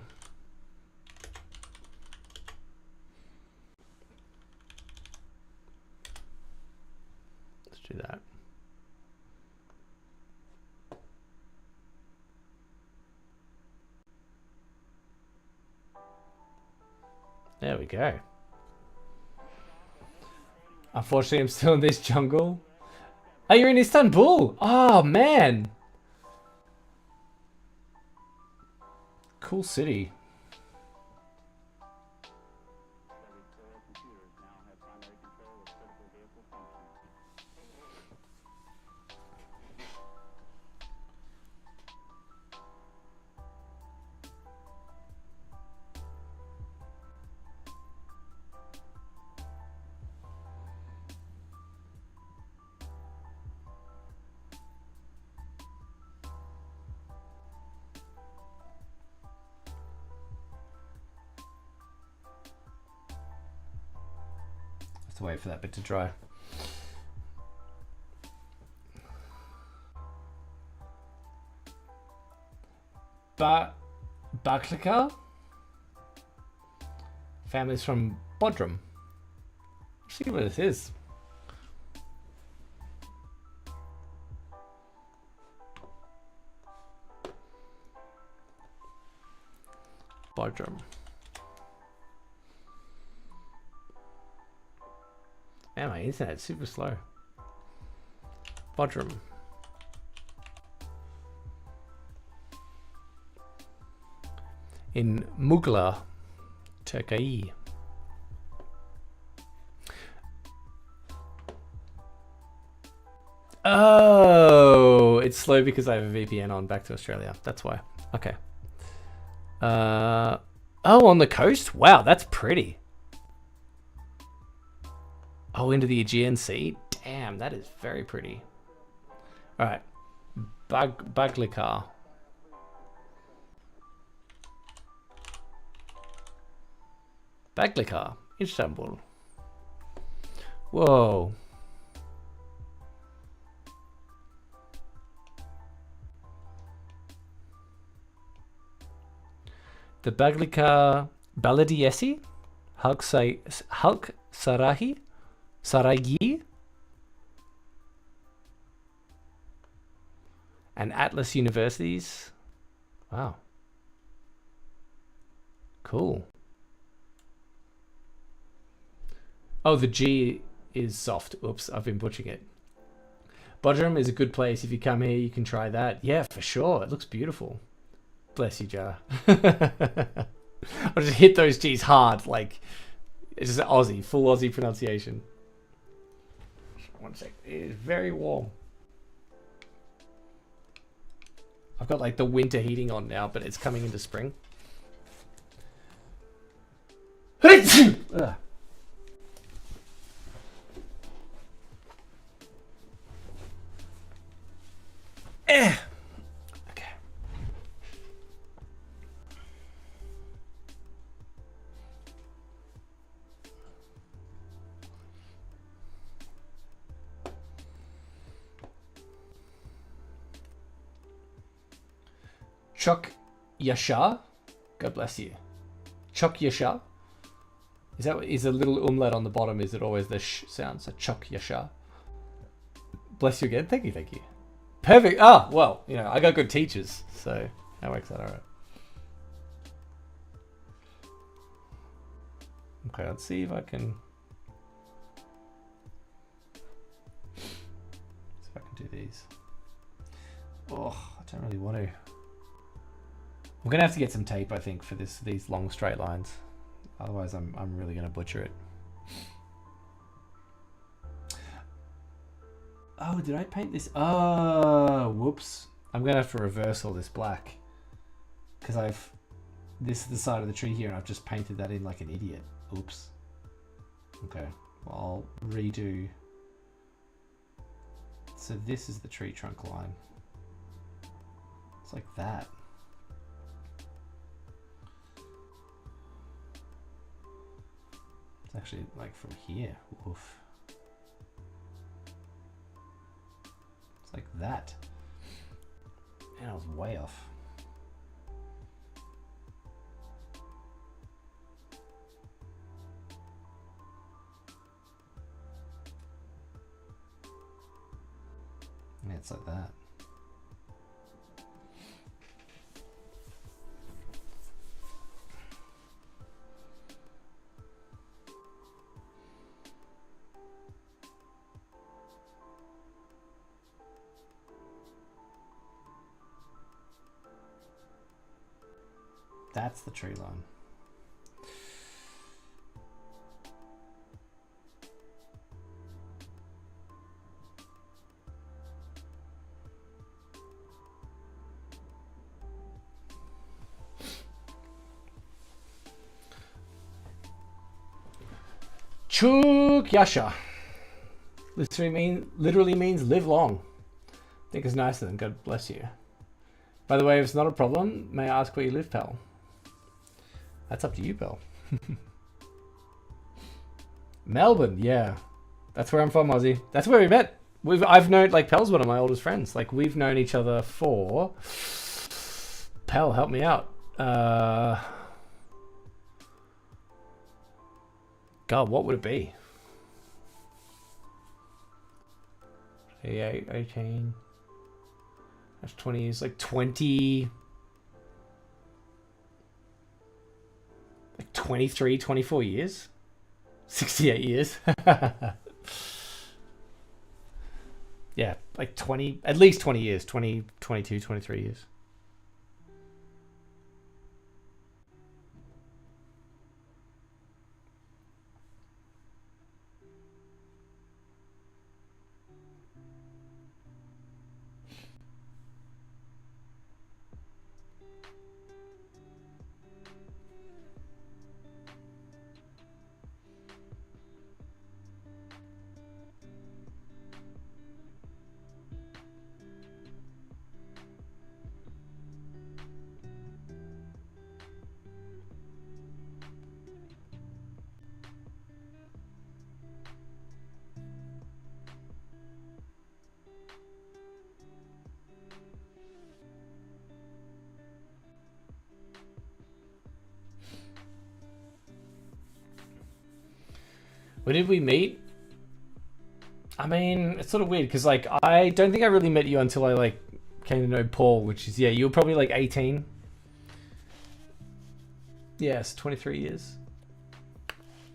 Let's do that. There we go. Unfortunately, I'm still in this jungle. Oh, you're in Istanbul. Oh, man. Cool city. Have to wait for that bit to dry. Baklika? Families from Bodrum. Let's see what this is. Bodrum. Man, my internet's super slow. Bodrum. In Mughla, Turkey. Oh, it's slow because I have a VPN on back to Australia. That's why. Okay. Oh, on the coast? Wow, that's pretty. Oh, into the Aegean Sea? Damn, that is very pretty. All right. Baglika. Baglika, Istanbul. Whoa. The Baglika Belediyesi, Halk Sarayi, and Atlas Universities. Wow. Cool. Oh, the G is soft. Oops, I've been butchering it. Bodrum is a good place. If you come here, you can try that. Yeah, for sure. It looks beautiful. Bless you, Jar. I'll just hit those G's hard. Like, it's just Aussie, full Aussie pronunciation. One sec. It is very warm. I've got like the winter heating on now, but it's coming into spring. Okay. Chok Yasha. God bless you. Chok Yasha. Is a little umlaut on the bottom? Is it always the sh sound? So Chok Yasha. Bless you again. Thank you. Thank you. Perfect. Ah, well, you know, I got good teachers, so that works out all right. Okay, let's see if I can. See if I can do these. Oh, I don't really want to. I'm gonna have to get some tape, I think, for these long straight lines. Otherwise, I'm really gonna butcher it. Oh, did I paint this? Oh, whoops! I'm gonna have to reverse all this black because this is the side of the tree here, and I've just painted that in like an idiot. Oops. Okay, well, I'll redo. So this is the tree trunk line. It's like that. It's actually like from here. Oof. It's like that. And I was way off. Yeah, it's like that. That's the tree line. Chuk Yasha. Literally means live long. I think it's nicer than God bless you. By the way, if it's not a problem, may I ask where you live, pal? That's up to you, pal. Melbourne, yeah. That's where I'm from, Aussie. That's where we met. I've known, like, Pel's one of my oldest friends. Like, we've known each other for... Pel, help me out. God, what would it be? 18. That's 20 years. Like 20... Like 23, 24 years? 68 years? Yeah, like 20... At least 20 years. 20, 22, 23 years. Where did we meet? I mean, it's sort of weird because, like, I don't think I really met you until I, like, came to know Paul, which is, yeah, you were probably, like, 18. Yes, 23 years.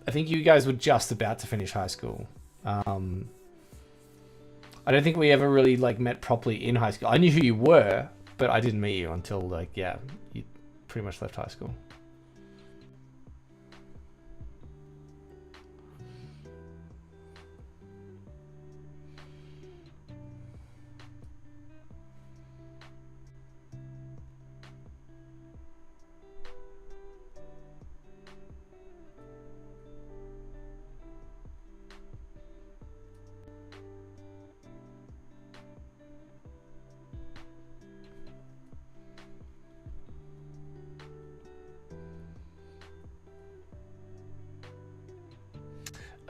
I think you guys were just about to finish high school. I don't think we ever really, like, met properly in high school. I knew who you were, but I didn't meet you until, like, yeah, you pretty much left high school.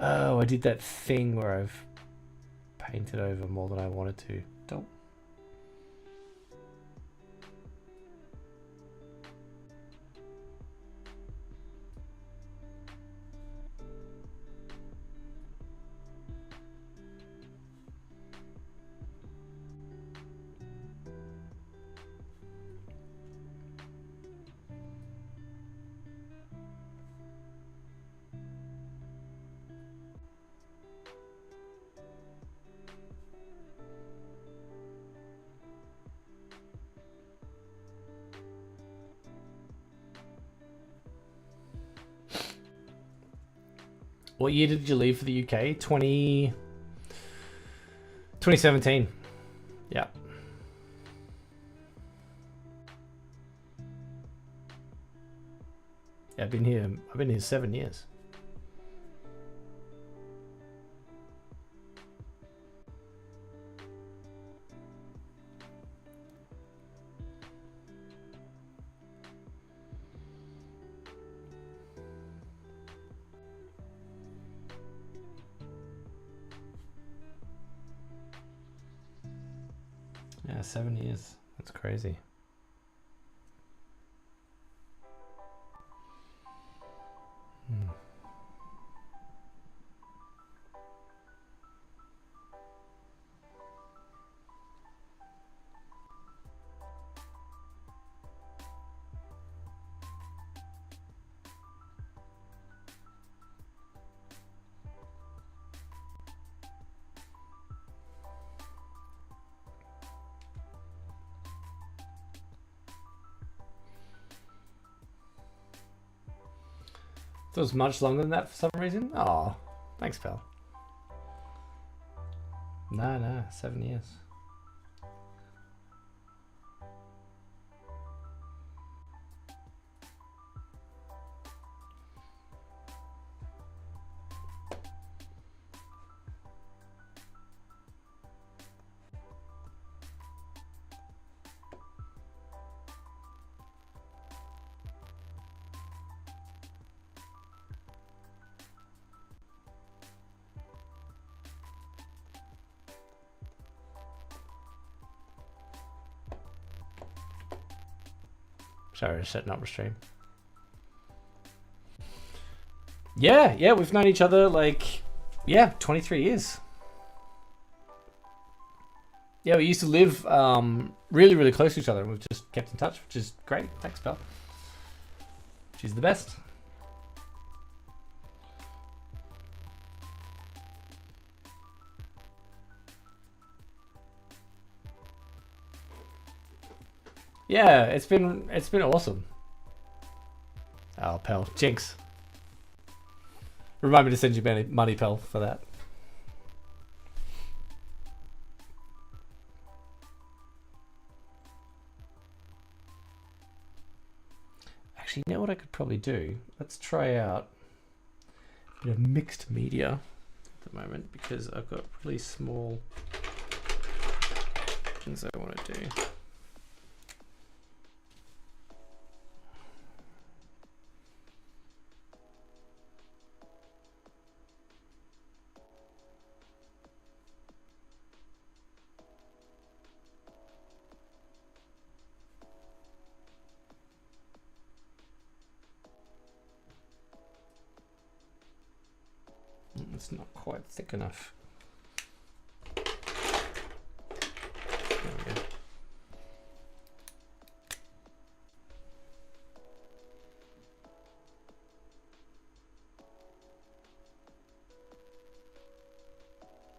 Oh, I did that thing where I've painted over more than I wanted to. Don't. What year did you leave for the UK? 2017. Yeah. Yeah, I've been here 7 years. Yeah, 7 years. That's crazy. It was much longer than that for some reason. Oh, thanks, pal. No, 7 years. Sorry, setting up the stream. Yeah, we've known each other 23 years. Yeah, we used to live really, really close to each other, and we've just kept in touch, which is great. Thanks, pal. She's the best. Yeah, it's been awesome. Oh, pal, jinx. Remind me to send you money, pal, for that. Actually, you know what I could probably do? Let's try out a bit of mixed media at the moment, because I've got really small things I want to do. It's not quite thick enough. There we go.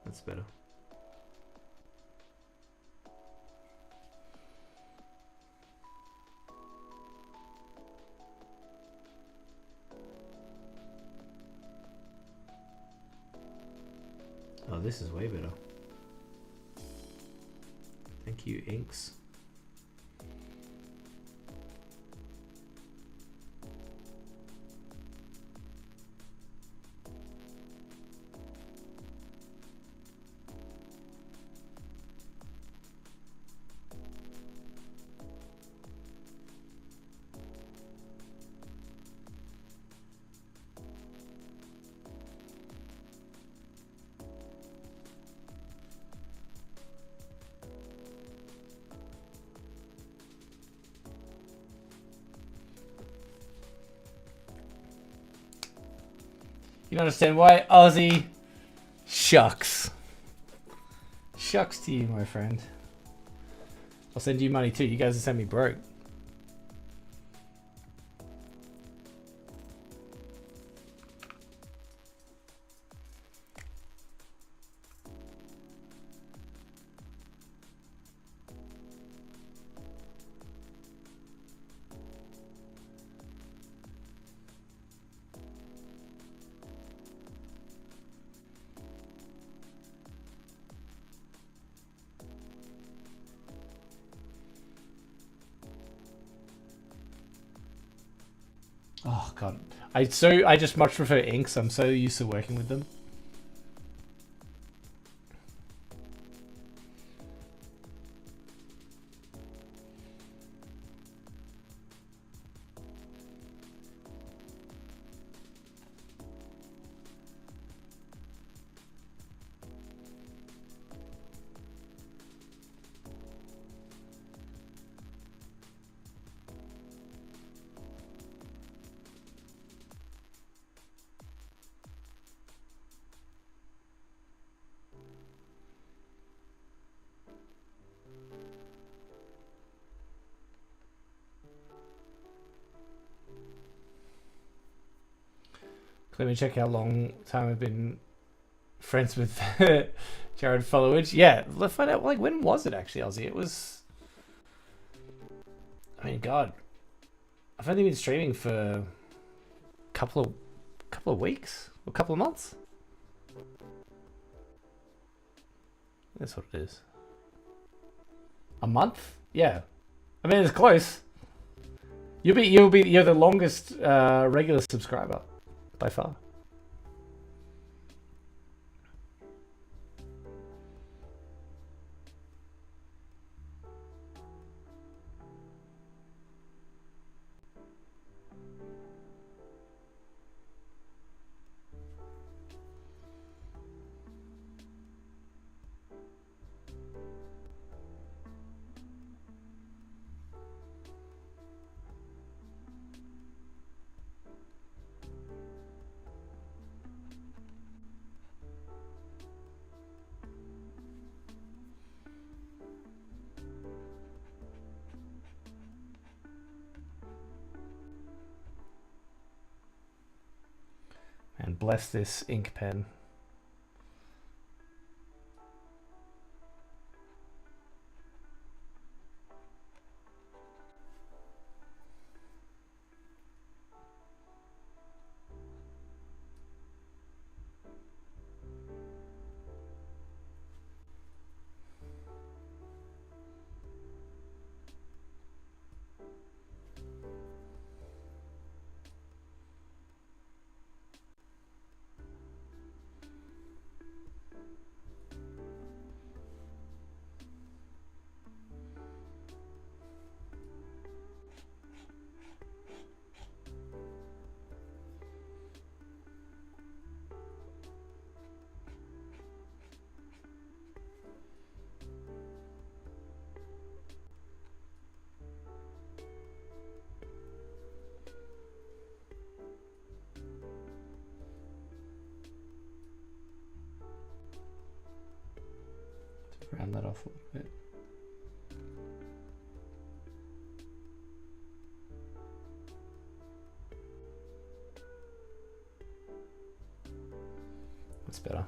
That's better. Oh, this is way better. Thank you, inks. can understand why, Aussie. Shucks. Shucks to you, my friend. I'll send you money too. You guys will send me broke. Oh god, I just much prefer inks. I'm so used to working with them. Let me check how long time I've been friends with Jared Followage. Yeah, let's find out. Like, when was it actually, Ozzy? It was. I mean, God, I've only been streaming for a couple of weeks or a couple of months. That's what it is. A month? Yeah. I mean, it's close. You're the longest regular subscriber by far. And bless this ink pen. Round that off a little bit. That's better.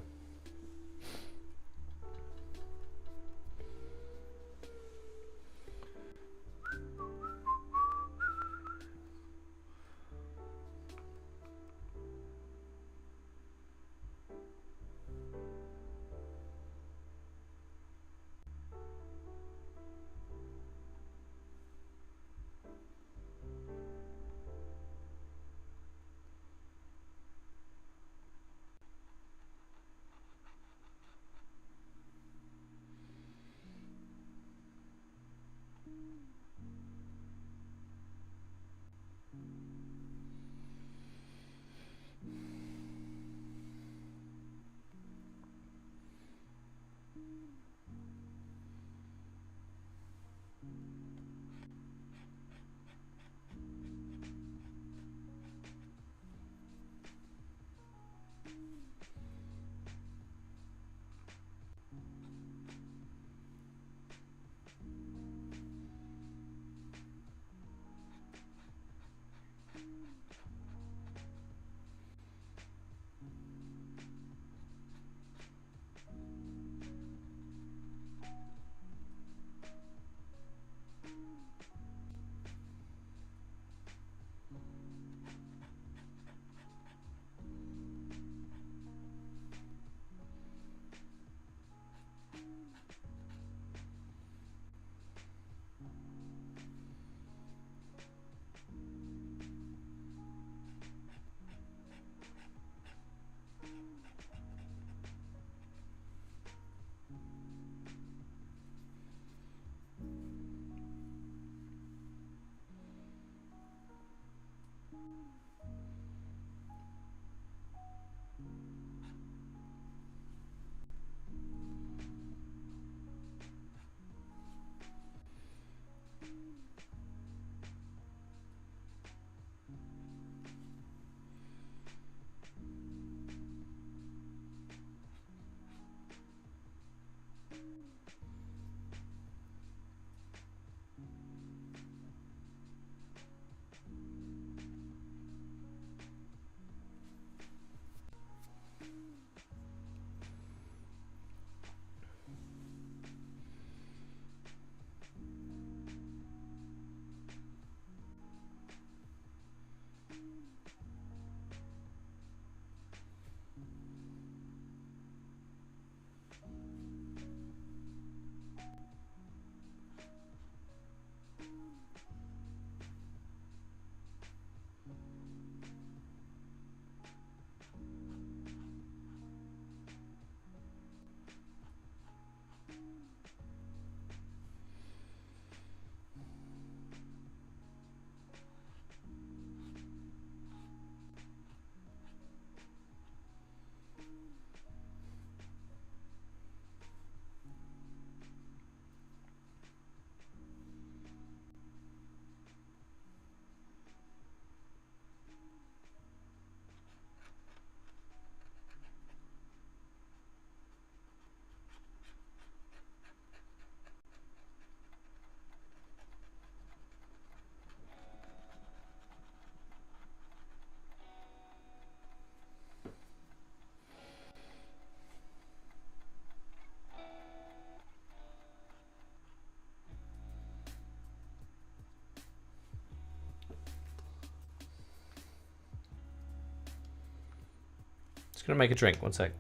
Just gonna make a drink. One sec.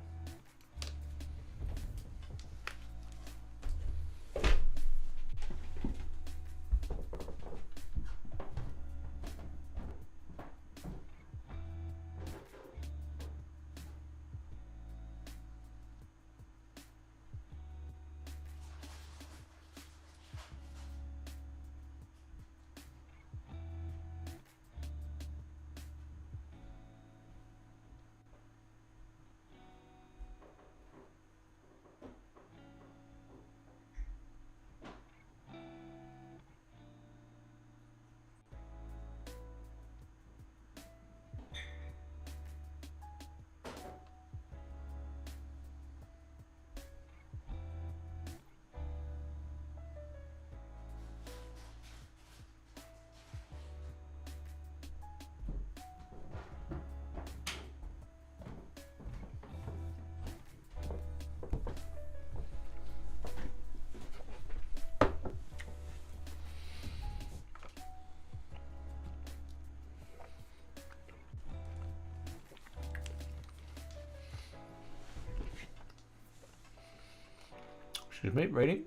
Should we rating?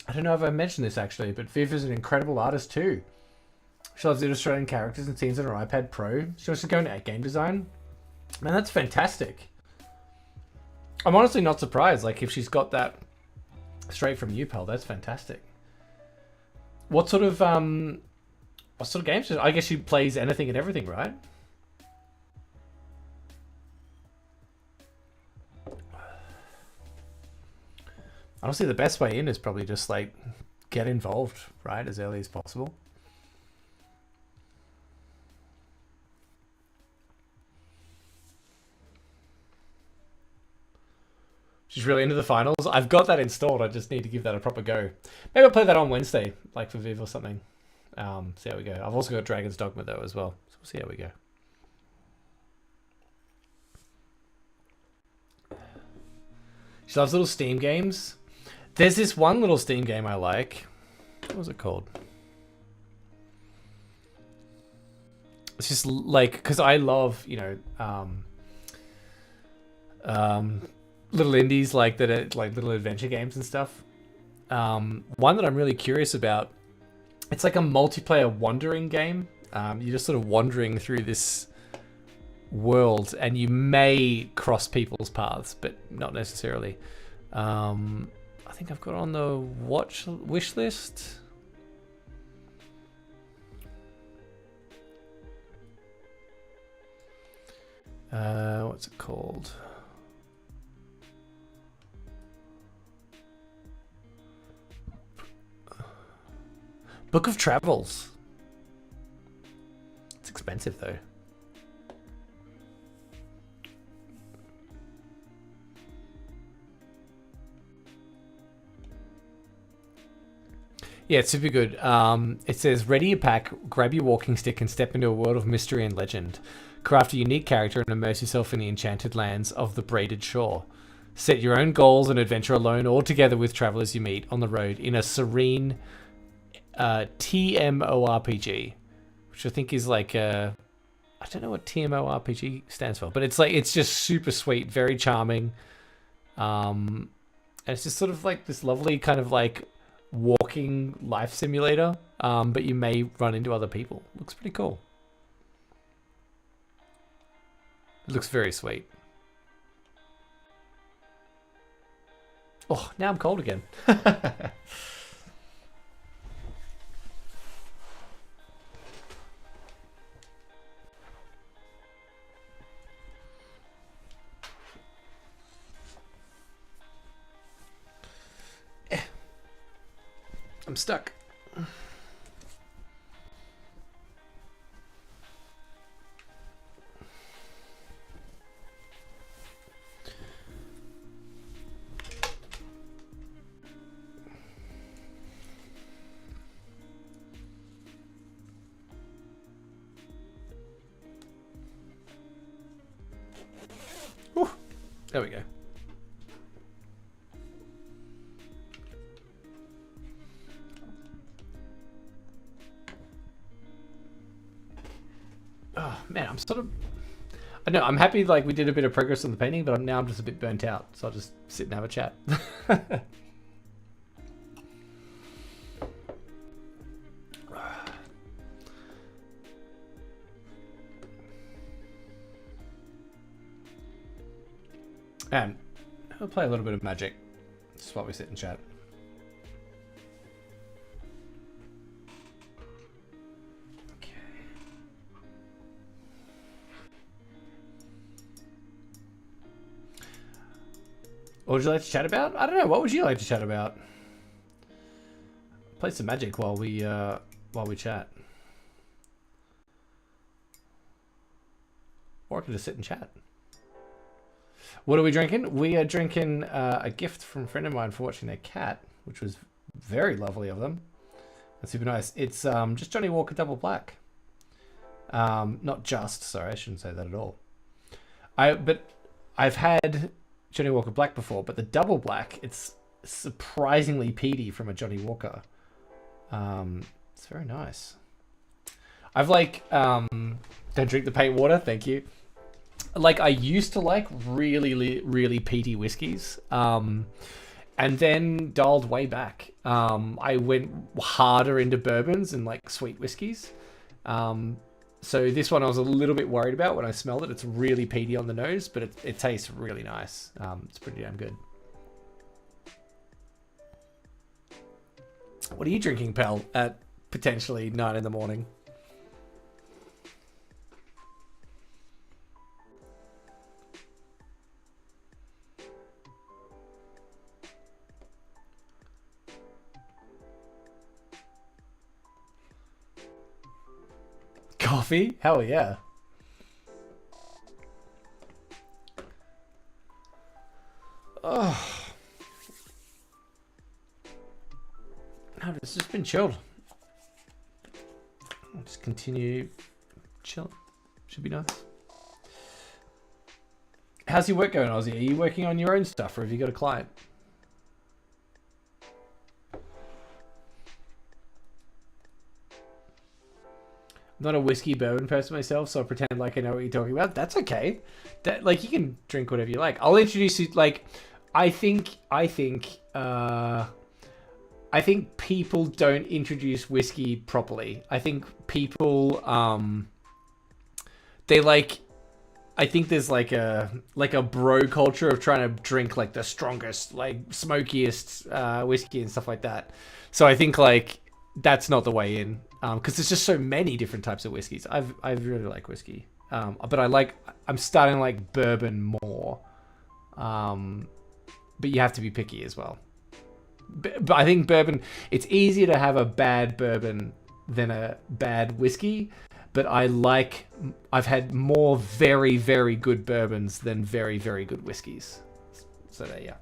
I don't know if I mentioned this actually, but Viv is an incredible artist too. She loves illustrating characters and scenes on her iPad Pro. She wants to go into game design. Man, that's fantastic. I'm honestly not surprised. Like, if she's got that straight from you, pal, that's fantastic. What sort of games? I guess she plays anything and everything, right? Honestly, the best way in is probably just like get involved, right, as early as possible. She's really into the finals. I've got that installed. I just need to give that a proper go. Maybe I'll play that on Wednesday, like for Viv or something. See how we go. I've also got Dragon's Dogma though as well. So we'll see how we go. She loves little Steam games. There's this one little Steam game I like. What was it called? It's just like, because I love, you know, little indies like that are like little adventure games and stuff. One that I'm really curious about, it's like a multiplayer wandering game. You're just sort of wandering through this world and you may cross people's paths, but not necessarily. I think I've got it on the wish list. What's it called? Book of Travels. It's expensive though. Yeah, it's super good. It says, ready your pack, grab your walking stick and step into a world of mystery and legend. Craft a unique character and immerse yourself in the enchanted lands of the braided shore. Set your own goals and adventure alone or together with travelers you meet on the road in a serene TMORPG, which I think is like a... I don't know what TMORPG stands for, but it's like, it's just super sweet, very charming. And it's just sort of like this lovely kind of like walking life simulator, but you may run into other people. Looks pretty cool. It looks very sweet. Oh, now I'm cold again. I'm stuck. Whew. There we go. Oh man, I'm sort of... I know, I'm happy like we did a bit of progress on the painting, but now I'm just a bit burnt out, so I'll just sit and have a chat. And I'll play a little bit of Magic just while we sit and chat. What would you like to chat about? I don't know. What would you like to chat about? Play some Magic while we chat. Or I can just sit and chat. What are we drinking? We are drinking a gift from a friend of mine for watching their cat, which was very lovely of them. That's super nice. It's just Johnny Walker Double Black. Not just, sorry, I shouldn't say that at all. But I've had Johnny Walker Black before, but the Double Black, it's surprisingly peaty from a Johnny Walker. It's very nice. I've like, don't drink the paint water, thank you. Like, I used to like really peaty whiskeys, and then dialed way back. I went harder into bourbons and like sweet whiskeys. So this one I was a little bit worried about when I smelled it. It's really peaty on the nose, but it tastes really nice. It's pretty damn good. What are you drinking, pal, at potentially 9 in the morning? Coffee? Hell yeah. Oh. No, it's just been chilled. I'll just continue chilling. Should be nice. How's your work going, Aussie? Are you working on your own stuff or have you got a client? I'm not a whiskey bourbon person myself, so I pretend like I know what you're talking about. That's okay. That, like, you can drink whatever you like. I'll introduce you. Like, I think people don't introduce whiskey properly. I think people, they like. I think there's like a bro culture of trying to drink like the strongest, like smokiest whiskey and stuff like that. So I think like that's not the way in, because there's just so many different types of whiskeys. I really like whiskey, but I'm starting to like bourbon more, but you have to be picky as well. But I think bourbon, it's easier to have a bad bourbon than a bad whiskey. But I've had more very, very good bourbons than very, very good whiskeys. So there, yeah.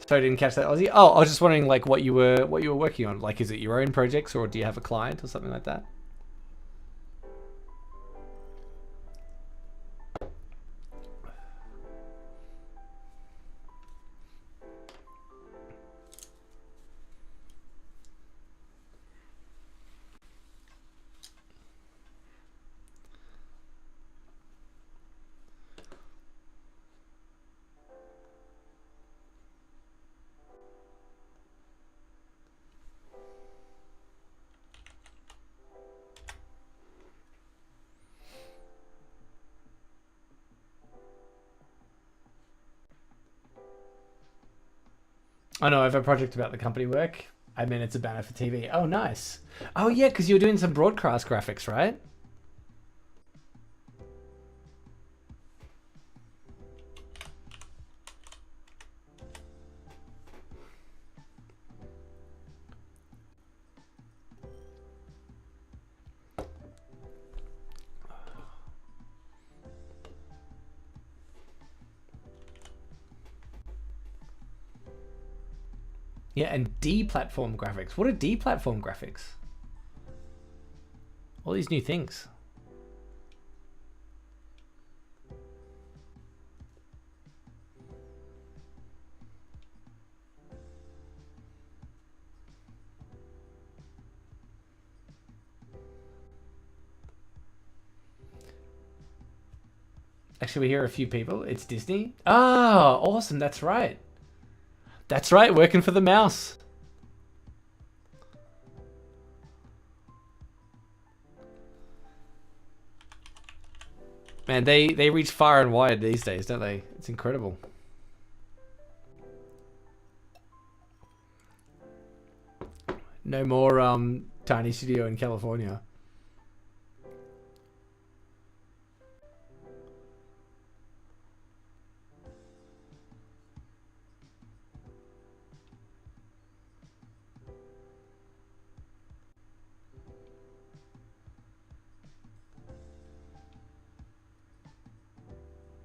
So I didn't catch that, Aussie. Oh, I was just wondering like what you were working on. Like, is it your own projects or do you have a client or something like that? Oh no, I have a project about the company work. I mean, it's a banner for TV. Oh, nice. Oh yeah, because you were doing some broadcast graphics, right? Yeah, and D-platform graphics. What are D-platform graphics? All these new things. Actually, we hear a few people. It's Disney. Oh, awesome. That's right. That's right. Working for the mouse. Man, they reach far and wide these days, don't they? It's incredible. No more tiny studio in California.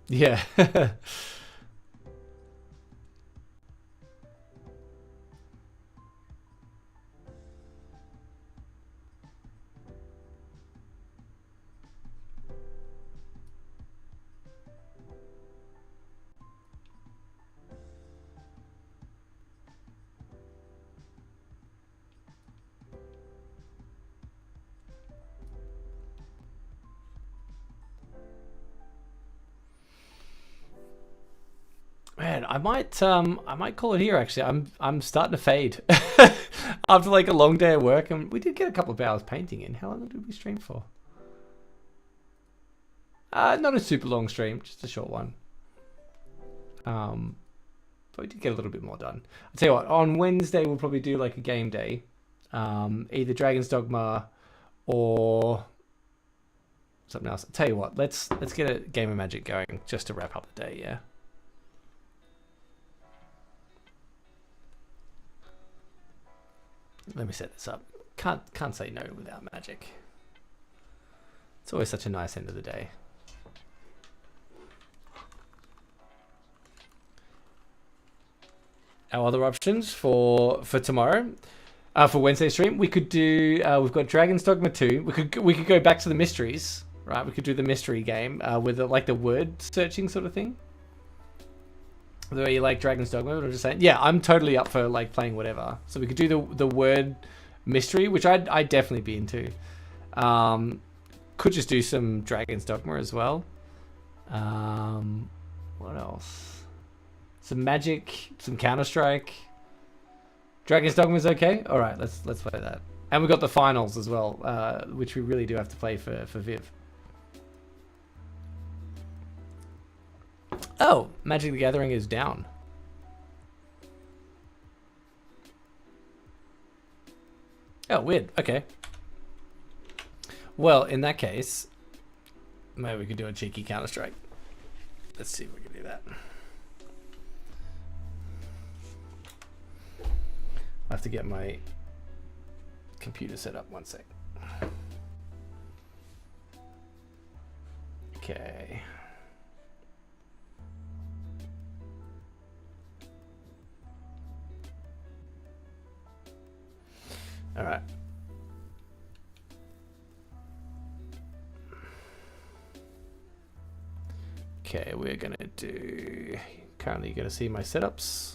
Yeah. Man, I might call it here actually. I'm starting to fade. After like a long day of work, and we did get a couple of hours painting in. How long did we stream for? Not a super long stream, just a short one. But we did get a little bit more done. I'll tell you what, on Wednesday we'll probably do like a game day. Either Dragon's Dogma or something else. I'll tell you what, let's get a game of Magic going just to wrap up the day, yeah. Let me set this up. Can't say no without Magic. It's always such a nice end of the day. our other options for tomorrow, for Wednesday stream, we could do. We've got Dragon's Dogma 2. We could go back to the mysteries, right? We could do the mystery game with like the word searching sort of thing. The way you like Dragon's Dogma, but I'm just saying, yeah, I'm totally up for like playing whatever. So we could do the word mystery, which I'd definitely be into. Could just do some Dragon's Dogma as well. What else? Some Magic, some Counter-Strike. Dragon's Dogma is okay. All right, let's play that. And we got the finals as well, which we really do have to play for Viv. Oh, Magic the Gathering is down. Oh, weird. Okay. Well, in that case, maybe we could do a cheeky Counter-Strike. Let's see if we can do that. I have to get my computer set up. One sec. Okay. All right. Okay, we're gonna do. Currently, you're gonna see my setups.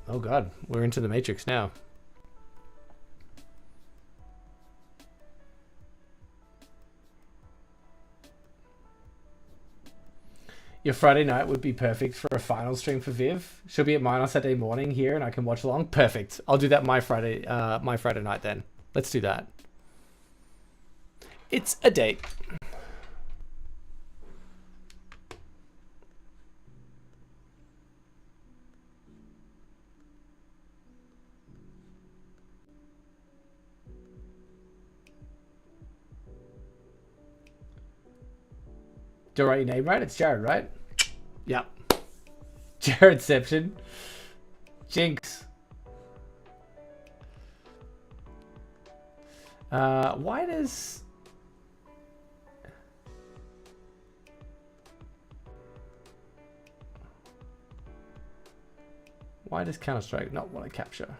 Oh God, we're into the Matrix now. Your Friday night would be perfect for a final stream for Viv. She'll be at mine on Saturday morning here, and I can watch along. Perfect. I'll do that my Friday night then. Let's do that. It's a date. Do I write your name right? It's Jared, right? Yep. Jaredception. Jinx. Why does... Why does Counter-Strike not want to capture?